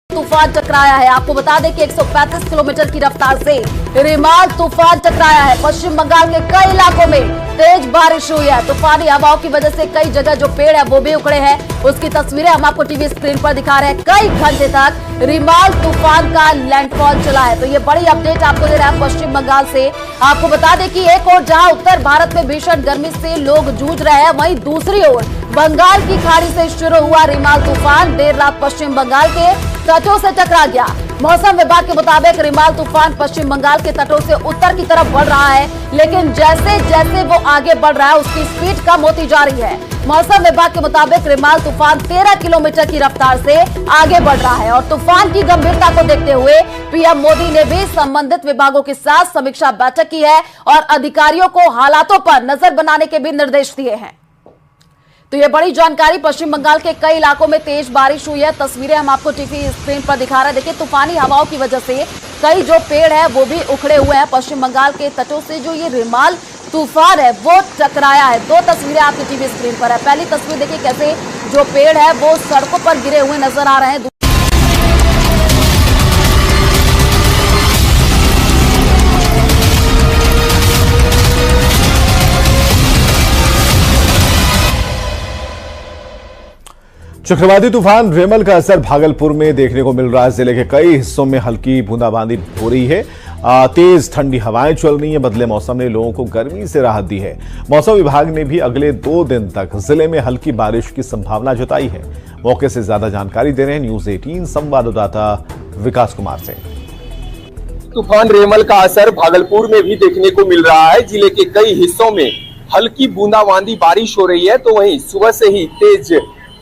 [SPEAKER 1] तूफान टकराया है। आपको बता दें कि 135 किलोमीटर की रफ्तार से रिमाल तूफान टकराया है। पश्चिम बंगाल के कई इलाकों में तेज बारिश हुई है। तूफानी हवाओं की वजह से कई जगह जो पेड़ है वो भी उखड़े हैं। उसकी तस्वीरें हम आपको टीवी स्क्रीन पर दिखा रहे हैं। कई घंटे तक रिमाल तूफान का लैंडफॉल चला है। तो ये बड़ी अपडेट आपको दे रहा है पश्चिम बंगाल से। आपको बता दें कि एक और जहां उत्तर भारत में भीषण गर्मी से लोग जूझ रहे हैं, वहीं दूसरी ओर बंगाल की खाड़ी से शुरू हुआ रिमाल तूफान देर रात पश्चिम बंगाल के तटों से टकरा गया। मौसम विभाग के मुताबिक रिमाल तूफान पश्चिम बंगाल के तटों से उत्तर की तरफ बढ़ रहा है, लेकिन जैसे जैसे वो आगे बढ़ रहा है उसकी स्पीड कम होती जा रही है। मौसम विभाग के मुताबिक रिमाल तूफान 13 किलोमीटर की रफ्तार से आगे बढ़ रहा है और तूफान की गंभीरता को देखते हुए पीएम मोदी ने भी संबंधित विभागों के साथ समीक्षा बैठक की है और अधिकारियों को हालातों पर नजर बनाने के भी निर्देश दिए हैं। तो ये बड़ी जानकारी। पश्चिम बंगाल के कई इलाकों में तेज बारिश हुई है। तस्वीरें हम आपको टीवी स्क्रीन पर दिखा रहे हैं। देखिए तूफानी हवाओं की वजह से कई जो पेड़ है वो भी उखड़े हुए हैं। पश्चिम बंगाल के तटों से जो ये रिमाल तूफान है वो टकराया है। 2 तस्वीरें आपकी टीवी स्क्रीन पर है। पहली तस्वीर देखिए कैसे जो पेड़ है वो सड़कों पर गिरे हुए नजर आ रहे हैं।
[SPEAKER 3] चक्रवाती तूफान रेमल का असर भागलपुर में देखने को मिल रहा है। जिले के कई हिस्सों में हल्की बूंदाबांदी हो रही है। तेज ठंडी हवाएं चल रही हैं। बदले मौसम ने लोगों को गर्मी से राहत दी है। मौसम विभाग ने भी अगले 2 दिन तक जिले में हल्की बारिश की संभावना जताई है। मौके से ज्यादा जानकारी दे रहे हैं न्यूज 18 संवाददाता विकास कुमार से।
[SPEAKER 11] तूफान रेमल का असर भागलपुर में भी देखने को मिल रहा है। जिले के कई हिस्सों में हल्की बूंदाबांदी बारिश हो रही है, तो वहीं सुबह से ही तेज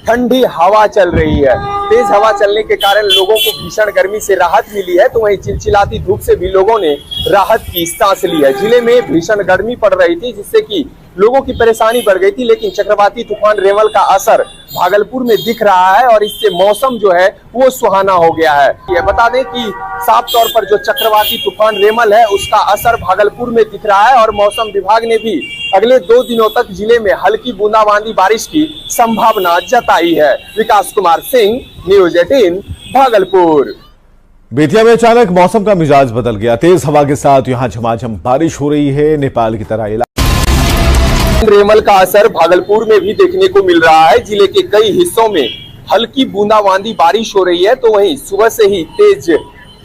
[SPEAKER 11] ठंडी हवा चल रही है। तेज हवा चलने के कारण लोगों को भीषण गर्मी से राहत मिली है, तो वहीं चिलचिलाती धूप से भी लोगों ने राहत की सांस ली है। जिले में भीषण गर्मी पड़ रही थी, जिससे कि लोगों की परेशानी बढ़ गई थी, लेकिन चक्रवाती तूफान रेमल का असर भागलपुर में दिख रहा है और इससे मौसम जो है वो सुहाना हो गया है। ये बता दें कि साफ तौर पर जो चक्रवाती तूफान रेमल है उसका असर भागलपुर में दिख रहा है और मौसम विभाग ने भी अगले 2 दिनों तक जिले में हल्की बूंदाबांदी बारिश की संभावना जताई है। विकास कुमार सिंह, न्यूज 18 भागलपुर।
[SPEAKER 3] बेतिया में अचानक मौसम का मिजाज बदल गया। तेज हवा के साथ यहां झमाझम बारिश हो रही है। नेपाल की तरह
[SPEAKER 11] रेमल का असर भागलपुर में भी देखने को मिल रहा है। जिले के कई हिस्सों में हल्की बूंदाबांदी बारिश हो रही है, तो वहीं सुबह से ही तेज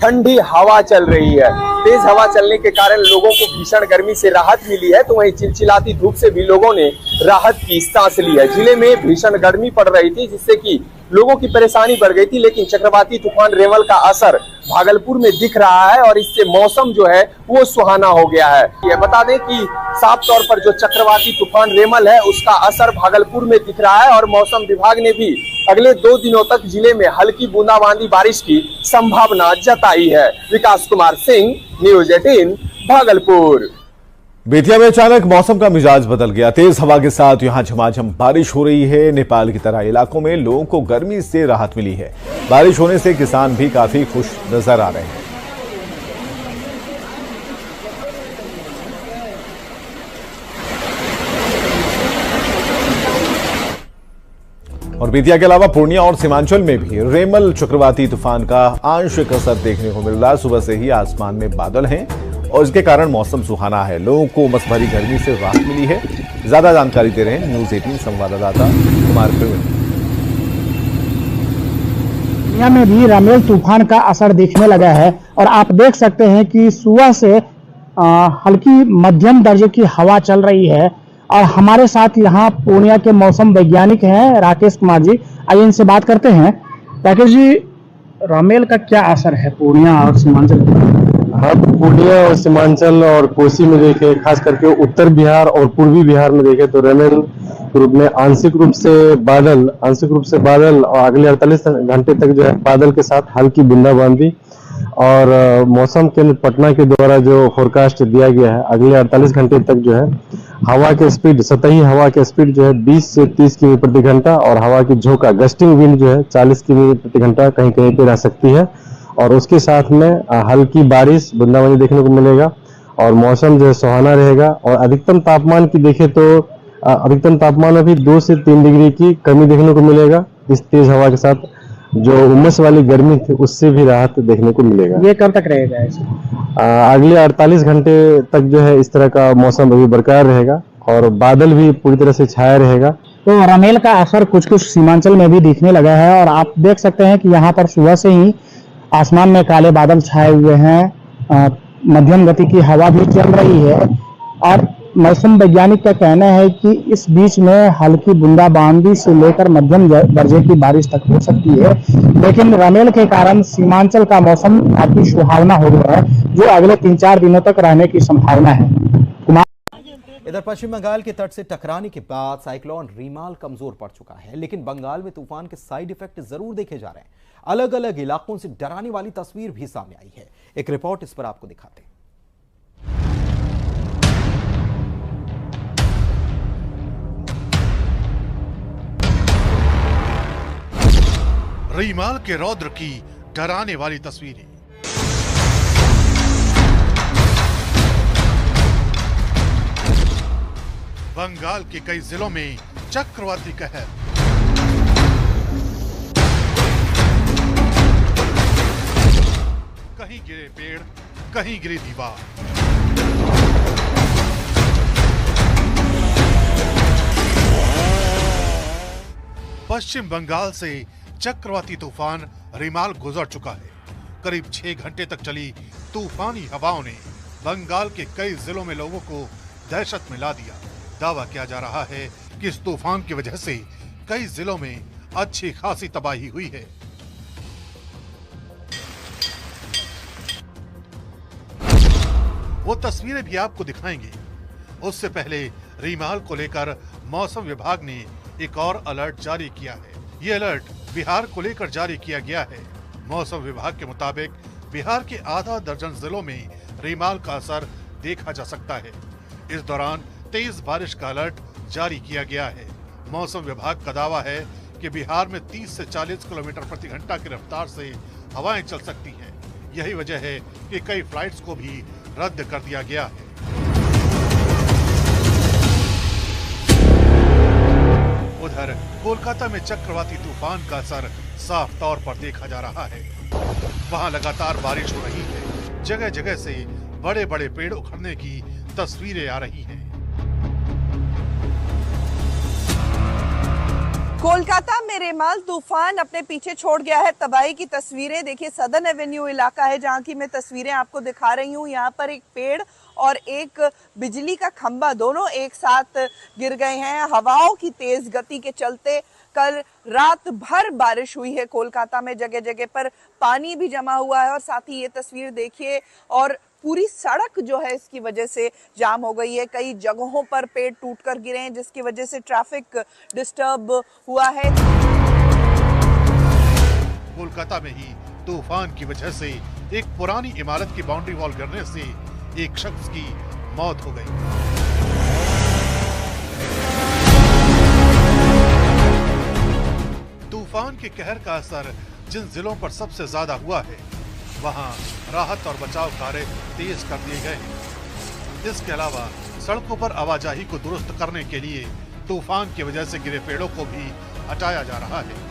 [SPEAKER 11] ठंडी हवा चल रही है। तेज हवा चलने के कारण लोगों को भीषण गर्मी से राहत मिली है, तो वहीं चिलचिलाती धूप से भी लोगों ने राहत की सांस ली है। जिले में भीषण गर्मी पड़ रही थी, जिससे कि लोगों की परेशानी बढ़ गई थी, लेकिन चक्रवाती तूफान रेमल का असर भागलपुर में दिख रहा है और इससे मौसम जो है वो सुहाना हो गया है। ये बता दें कि साफ तौर पर जो चक्रवाती तूफान रेमल है उसका असर भागलपुर में दिख रहा है और मौसम विभाग ने भी अगले 2 दिनों तक जिले में हल्की बूंदाबांदी बारिश की संभावना जताई है। विकास कुमार सिंह, न्यूज 18 भागलपुर।
[SPEAKER 3] बेतिया में अचानक मौसम का मिजाज बदल गया। तेज हवा के साथ यहां झमाझम बारिश हो रही है। नेपाल की तरह इलाकों में लोगों को गर्मी से राहत मिली है। बारिश होने से किसान भी काफी खुश नजर आ रहे हैं। और बेतिया के अलावा पूर्णिया और सीमांचल में भी रेमल चक्रवाती तूफान का आंशिक असर देखने को मिल रहा है। सुबह से ही आसमान में बादल हैं और इसके कारण मौसम सुहाना है। लोगों को उमस भरी गर्मी से राहत मिली है। ज्यादा जानकारी दे रहे हैं न्यूज 18 संवाददाता कुमार प्रवीण।
[SPEAKER 12] दुनिया में भी रेमल तूफान का असर दिखने लगा है और आप देख सकते हैं कि सुबह से हल्की मध्यम दर्जे की हवा चल रही है। और हमारे साथ यहाँ पूर्णिया के मौसम वैज्ञानिक हैं राकेश कुमार जी। आइए इनसे बात करते हैं। राकेश जी, रेमल का क्या असर है पूर्णिया और सीमांचल पर?
[SPEAKER 13] हाँ, पूर्णिया और सीमांचल और कोसी में देखे, खास करके उत्तर बिहार और पूर्वी बिहार में देखे तो रेमल रूप में आंशिक रूप से बादल और अगले 48 घंटे तक जो है बादल के साथ हल्की बूंदाबांदी। और मौसम केंद्र पटना के द्वारा जो फोरकास्ट दिया गया है अगले 48 घंटे तक जो है हवा के स्पीड, सतही हवा के स्पीड जो है 20 से 30 किमी प्रति घंटा और हवा की झोंका गस्टिंग विंड जो है 40 किमी प्रति घंटा कहीं कहीं पे रह सकती है। और उसके साथ में हल्की बारिश बूंदाबांदी देखने को मिलेगा और मौसम जो है सुहाना रहेगा। और अधिकतम तापमान की देखें तो अधिकतम तापमान में भी 2 से 3 डिग्री की कमी देखने को मिलेगा। इस तेज हवा के साथ जो उमस वाली गर्मी थी उससे भी राहत देखने को मिलेगा।
[SPEAKER 12] ये कब तक रहेगा ऐसे?
[SPEAKER 13] अगले 48 घंटे तक जो है इस तरह का मौसम अभी बरकरार रहेगा और बादल भी पूरी तरह से छाया रहेगा।
[SPEAKER 12] तो रेमल का असर कुछ कुछ सीमांचल में भी दिखने लगा है और आप देख सकते हैं कि यहाँ पर सुबह से ही आसमान में काले बादल छाए हुए हैं। मध्यम गति की हवा भी चल रही है और मौसम वैज्ञानिक का कहना है कि इस बीच में हल्की बूंदाबांदी से लेकर मध्यम दर्जे की बारिश तक हो सकती है। लेकिन रेमल के कारण सीमांचल का मौसम काफी सुहावना हो गया है, जो अगले 3-4 दिनों तक रहने की संभावना है।
[SPEAKER 14] इधर पश्चिम बंगाल के तट से टकराने के बाद साइक्लोन रीमाल कमजोर पड़ चुका है, लेकिन बंगाल में तूफान के साइड इफेक्ट जरूर देखे जा रहे हैं। अलग अलग इलाकों से डराने वाली तस्वीर भी सामने आई है। एक रिपोर्ट इस पर आपको दिखाते हैं।
[SPEAKER 15] रीमाल के रौद्र की डराने वाली तस्वीरें। बंगाल के कई जिलों में चक्रवाती कहर। कहीं गिरे पेड़, कहीं गिरी दीवार। पश्चिम बंगाल से चक्रवाती तूफान रिमाल गुजर चुका है। करीब 6 घंटे तक चली तूफानी हवाओं ने बंगाल के कई जिलों में लोगों को दहशत में ला दिया। दावा किया जा रहा है कि इस तूफान की वजह से कई जिलों में अच्छी खासी तबाही हुई है। वो तस्वीरें भी आपको दिखाएंगे। उससे पहले रीमाल को लेकर मौसम विभाग ने एक और अलर्ट जारी किया है। ये अलर्ट बिहार को लेकर जारी किया गया है। मौसम विभाग के मुताबिक बिहार के आधा दर्जन जिलों में रीमाल का असर देखा जा सकता है। इस दौरान तेज बारिश का अलर्ट जारी किया गया है। मौसम विभाग का दावा है कि बिहार में 30 से 40 किलोमीटर प्रति घंटा की रफ्तार से हवाएं चल सकती हैं। यही वजह है कि कई फ्लाइट्स को भी रद्द कर दिया गया है। उधर कोलकाता में चक्रवाती तूफान का असर साफ तौर पर देखा जा रहा है। वहां लगातार बारिश हो रही है। जगह जगह से बड़े बड़े पेड़ उखड़ने की तस्वीरें आ रही हैं।
[SPEAKER 16] कोलकाता में रेमाल तूफान अपने पीछे छोड़ गया है तबाही की तस्वीरें। देखिए, सदर्न एवेन्यू इलाका है जहां की मैं तस्वीरें आपको दिखा रही हूं। यहाँ पर एक पेड़ और एक बिजली का खंभा दोनों एक साथ गिर गए हैं। हवाओं की तेज गति के चलते कल रात भर बारिश हुई है। कोलकाता में जगह जगह पर पानी भी जमा हुआ है और साथ ही ये तस्वीर देखिए, और पूरी सड़क जो है इसकी वजह से जाम हो गई है। कई जगहों पर पेड़ टूटकर गिरे हैं जिसकी वजह से ट्रैफिक डिस्टर्ब हुआ है।
[SPEAKER 15] कोलकाता में ही तूफान की वजह से एक पुरानी इमारत की बाउंड्री वॉल गिरने से एक शख्स की मौत हो गई। तूफान के कहर का असर जिन जिलों पर सबसे ज्यादा हुआ है वहां राहत और बचाव कार्य तेज कर दिए गए हैं। इसके अलावा सड़कों पर आवाजाही को दुरुस्त करने के लिए तूफान की वजह से गिरे पेड़ों को भी हटाया जा रहा है।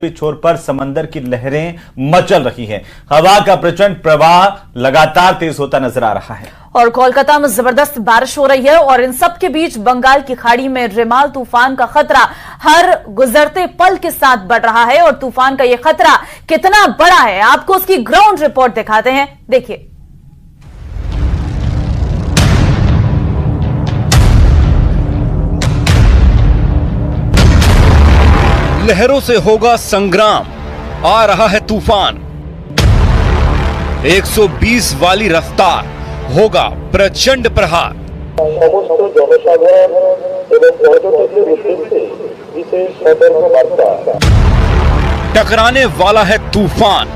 [SPEAKER 17] छोर पर समंदर की लहरें मचल रही हैं। हवा का प्रचंड प्रवाह लगातार तेज होता नजर आ रहा है
[SPEAKER 9] और कोलकाता में जबरदस्त बारिश हो रही है और इन सब के बीच बंगाल की खाड़ी में रिमाल तूफान का खतरा हर गुजरते पल के साथ बढ़ रहा है। और तूफान का यह खतरा कितना बड़ा है, आपको उसकी ग्राउंड रिपोर्ट दिखाते हैं, देखिए।
[SPEAKER 4] लहरों से होगा संग्राम, आ रहा है तूफान। 120 वाली रफ्तार, होगा प्रचंड प्रहार। टकराने वाला है तूफान,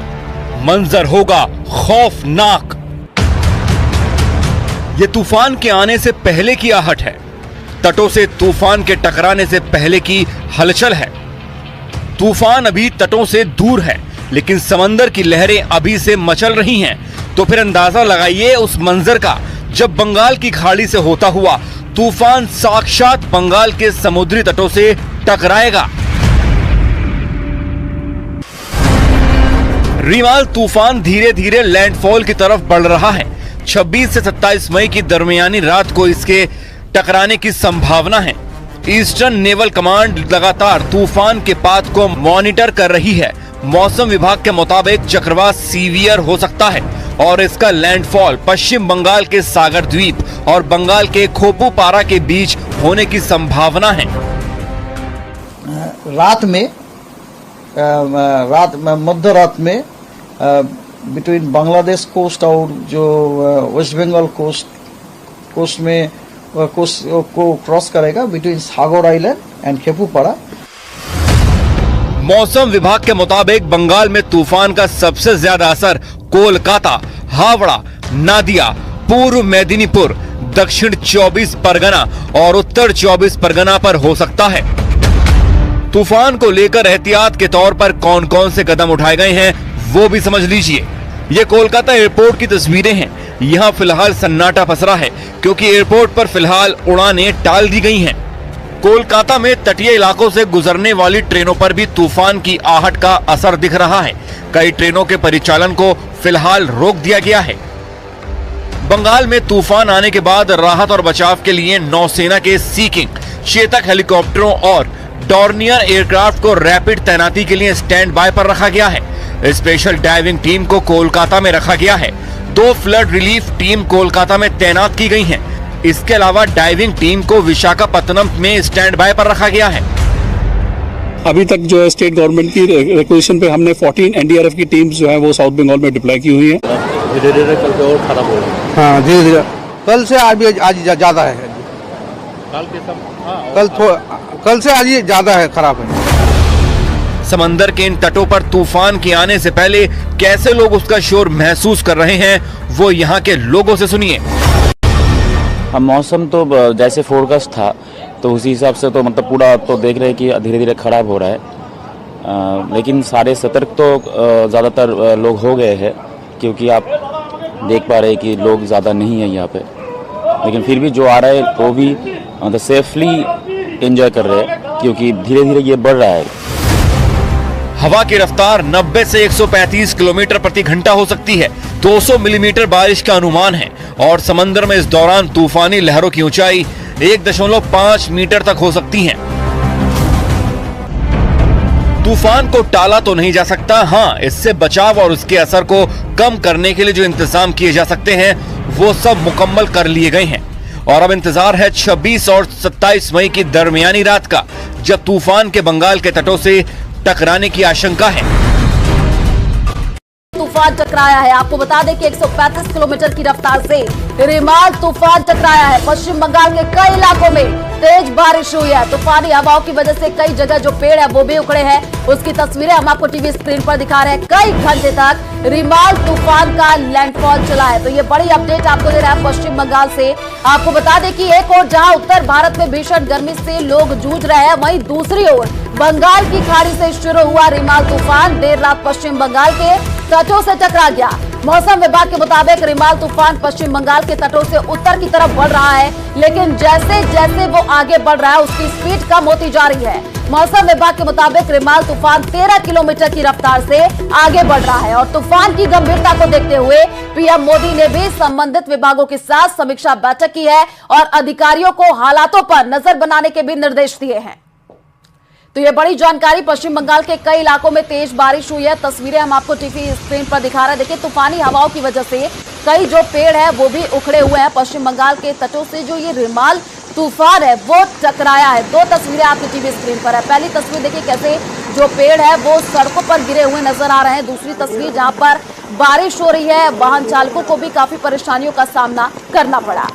[SPEAKER 4] मंजर होगा खौफनाक। ये तूफान के आने से पहले की आहट है। तटों से तूफान के टकराने से पहले की हलचल है। तूफान अभी तटों से दूर है, लेकिन समंदर की लहरें अभी से मचल रही हैं। तो फिर अंदाजा लगाइए उस मंजर का, जब बंगाल की खाड़ी से होता हुआ तूफान साक्षात बंगाल के समुद्री तटों से टकराएगा। रिमाल तूफान धीरे धीरे लैंडफॉल की तरफ बढ़ रहा है। 26 से 27 मई की दरमियानी रात को इसके टकराने की संभावना है। ईस्टर्न नेवल कमांड लगातार तूफान के पाथ को मॉनिटर कर रही है। मौसम विभाग के मुताबिक चक्रवात सीवियर हो सकता है और इसका लैंडफॉल पश्चिम बंगाल के सागर द्वीप और बंगाल के खोपूपारा के बीच होने की संभावना है।
[SPEAKER 5] मध्य रात में बिटवीन बांग्लादेश कोस्ट और जो वेस्ट बंगाल कोस्ट में कोस्ट को क्रॉस करेगा बिटवीन सागर आइलैंड एंड खेपूपारा।
[SPEAKER 4] मौसम विभाग के मुताबिक बंगाल में तूफान का सबसे ज्यादा असर कोलकाता, हावड़ा, नादिया, पूर्व मेदिनीपुर, दक्षिण 24 परगना और उत्तर 24 परगना पर हो सकता है। तूफान को लेकर एहतियात के तौर पर कौन कौन से कदम उठाए गए हैं वो भी समझ लीजिए। ये कोलकाता एयरपोर्ट की तस्वीरें हैं। यहाँ फिलहाल सन्नाटा पसरा है क्योंकि एयरपोर्ट पर फिलहाल उड़ानें टाल दी गई हैं। कोलकाता में तटीय इलाकों से गुजरने वाली ट्रेनों पर भी तूफान की आहट का असर दिख रहा है। कई ट्रेनों के परिचालन को फिलहाल रोक दिया गया है। बंगाल में तूफान आने के बाद राहत और बचाव के लिए नौसेना के सी किंग, चेतक हेलीकॉप्टरों और डॉर्नियर एयरक्राफ्ट को रैपिड तैनाती के लिए स्टैंड बाय पर रखा गया है। स्पेशल डाइविंग टीम को कोलकाता में रखा गया है। 2 फ्लड रिलीफ टीम कोलकाता में तैनात की गई हैं। इसके अलावा डाइविंग टीम को विशाखापत्तनम में स्टैंड बाय पर रखा गया है।
[SPEAKER 6] अभी तक जो है स्टेट गवर्नमेंट की रिक्वेशन पे हमने 14 एनडीआरएफ की टीम्स जो है वो साउथ बंगाल में डिप्लॉय की हुई है।
[SPEAKER 7] धीरे धीरे कल से और खराब हो रहा है।
[SPEAKER 10] हाँ धीरे धीरे कल से आज ज्यादा है। कल से आज ये ज्यादा है, खराब है।
[SPEAKER 4] समंदर के इन तटों पर तूफान के आने से पहले कैसे लोग उसका शोर महसूस कर रहे हैं, वो यहाँ के लोगों से सुनिए।
[SPEAKER 8] मौसम तो जैसे फोरकास्ट था तो उसी हिसाब से तो मतलब पूरा तो देख रहे हैं कि धीरे धीरे खराब हो रहा है, लेकिन सारे सतर्क तो ज़्यादातर लोग हो गए हैं, क्योंकि आप देख पा रहे हैं कि लोग ज़्यादा नहीं है यहाँ पे, लेकिन फिर भी जो आ रहा है वो भी मतलब सेफली एंजॉय कर रहे हैं, क्योंकि धीरे धीरे ये बढ़ रहा है।
[SPEAKER 4] हवा की रफ्तार 90 से 135 किलोमीटर प्रति घंटा हो सकती है। 200 मिलीमीटर बारिश का अनुमान है और समंदर में इस दौरान तूफानी लहरों की ऊंचाई 1.5 मीटर तक हो सकती है। तूफान को टाला तो नहीं जा सकता, हाँ इससे बचाव और उसके असर को कम करने के लिए जो इंतजाम किए जा सकते हैं वो सब मुकम्मल कर लिए गए हैं। और अब इंतजार है 26 और 27 मई की दरमियानी रात का, जब तूफान के बंगाल के तटों से टकराने की आशंका है।
[SPEAKER 1] तूफान टकराया है। आपको बता दें कि 135 किलोमीटर की रफ्तार से रिमाल तूफान टकराया है। पश्चिम बंगाल के कई इलाकों में तेज बारिश हुई है। तूफानी हवाओं की वजह से कई जगह जो पेड़ है वो भी उखड़े हैं। उसकी तस्वीरें हम आपको टीवी स्क्रीन पर दिखा रहे हैं। कई घंटे तक रिमाल तूफान का लैंडफॉल चला है। तो ये बड़ी अपडेट आपको दे रहा है पश्चिम बंगाल से। आपको बता दें कि एक ओर जहां उत्तर भारत में भीषण गर्मी से लोग जूझ रहे हैं, वहीं दूसरी ओर बंगाल की खाड़ी से शुरू हुआ रिमाल तूफान देर रात पश्चिम बंगाल के तटों से टकरा गया। मौसम विभाग के मुताबिक रिमाल तूफान पश्चिम बंगाल के तटों से उत्तर की तरफ बढ़ रहा है, लेकिन जैसे जैसे वो आगे बढ़ रहा है उसकी स्पीड कम होती जा रही है। मौसम विभाग के मुताबिक रिमाल तूफान 13 किलोमीटर की रफ्तार से आगे बढ़ रहा है और तूफान की गंभीरता को देखते हुए पीएम मोदी ने भी संबंधित विभागों के साथ समीक्षा बैठक की है और अधिकारियों को हालातों पर नजर बनाने के भी निर्देश दिए हैं। तो ये बड़ी जानकारी। पश्चिम बंगाल के कई इलाकों में तेज बारिश हुई है। तस्वीरें हम आपको टीवी स्क्रीन पर दिखा रहे हैं। देखिए तूफानी हवाओं की वजह से कई जो पेड़ है वो भी उखड़े हुए हैं। पश्चिम बंगाल के तटों से जो ये रिमाल तूफान है वो टकराया है। 2 तस्वीरें आपकी टीवी स्क्रीन पर है। पहली तस्वीर देखिए कैसे जो पेड़ है वो सड़कों पर गिरे हुए नजर आ रहे हैं। दूसरी तस्वीर जहां पर बारिश हो रही है, वाहन चालकों को भी काफी परेशानियों का सामना करना पड़ा।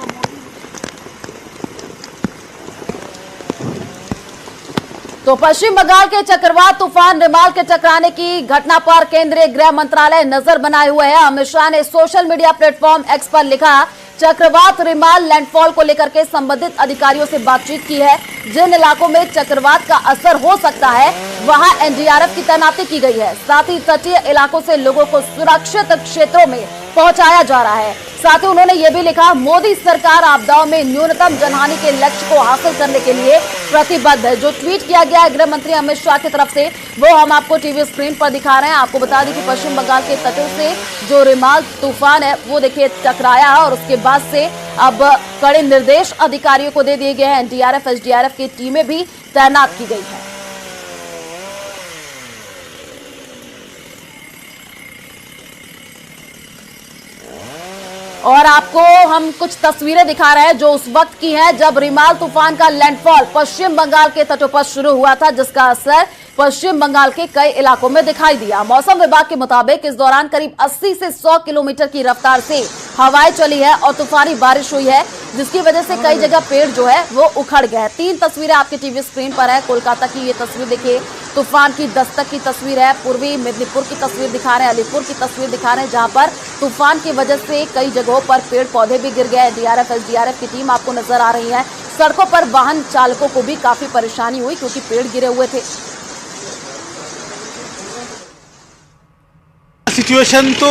[SPEAKER 1] तो पश्चिम बंगाल के चक्रवात तूफान रिमाल के टकराने की घटना पर केंद्रीय गृह मंत्रालय नजर बनाए हुए है। अमित शाह ने सोशल मीडिया प्लेटफॉर्म एक्स पर लिखा, चक्रवात रिमाल लैंडफॉल को लेकर के संबंधित अधिकारियों से बातचीत की है। जिन इलाकों में चक्रवात का असर हो सकता है वहां एनडीआरएफ की तैनाती की गई है। साथ ही तटीय इलाकों से लोगों को सुरक्षित क्षेत्रों में पहुंचाया जा रहा है। साथ ही उन्होंने ये भी लिखा, मोदी सरकार आपदाओं में न्यूनतम जनहानि के लक्ष्य को हासिल करने के लिए प्रतिबद्ध है। जो ट्वीट किया गया है गृह मंत्री अमित शाह की तरफ से वो हम आपको टीवी स्क्रीन पर दिखा रहे हैं। आपको बता दें कि पश्चिम बंगाल के तटों से जो रिमाल तूफान है वो देखिए टकराया है और उसके बाद से अब कड़े निर्देश अधिकारियों को दे दिए गए हैं। एनडीआरएफ एसडीआरएफ की टीमें भी तैनात की गई है। और आपको हम कुछ तस्वीरें दिखा रहे हैं जो उस वक्त की हैं जब रिमाल तूफान का लैंडफॉल पश्चिम बंगाल के तटों पर शुरू हुआ था, जिसका असर पश्चिम बंगाल के कई इलाकों में दिखाई दिया। मौसम विभाग के मुताबिक इस दौरान करीब 80 से 100 किलोमीटर की रफ्तार से हवाएं चली है और तूफानी बारिश हुई है, जिसकी वजह से कई जगह पेड़ जो है वो उखड़ गए हैं। 3 तस्वीरें आपकी टीवी स्क्रीन पर है। कोलकाता की ये तस्वीर देखिए, तूफान की दस्तक की तस्वीर है। पूर्वी मेदिनीपुर की तस्वीर दिखा रहे हैं, अलीपुर की तस्वीर दिखा रहे हैं, जहां पर तूफान की वजह से कई जगहों पर पेड़ पौधे भी गिर गए। डीआरएफ एसडीआरएफ की टीम आपको नजर आ रही है। सड़कों पर वाहन चालकों को भी काफी परेशानी हुई क्योंकि पेड़ गिरे हुए थे।
[SPEAKER 2] सिचुएशन तो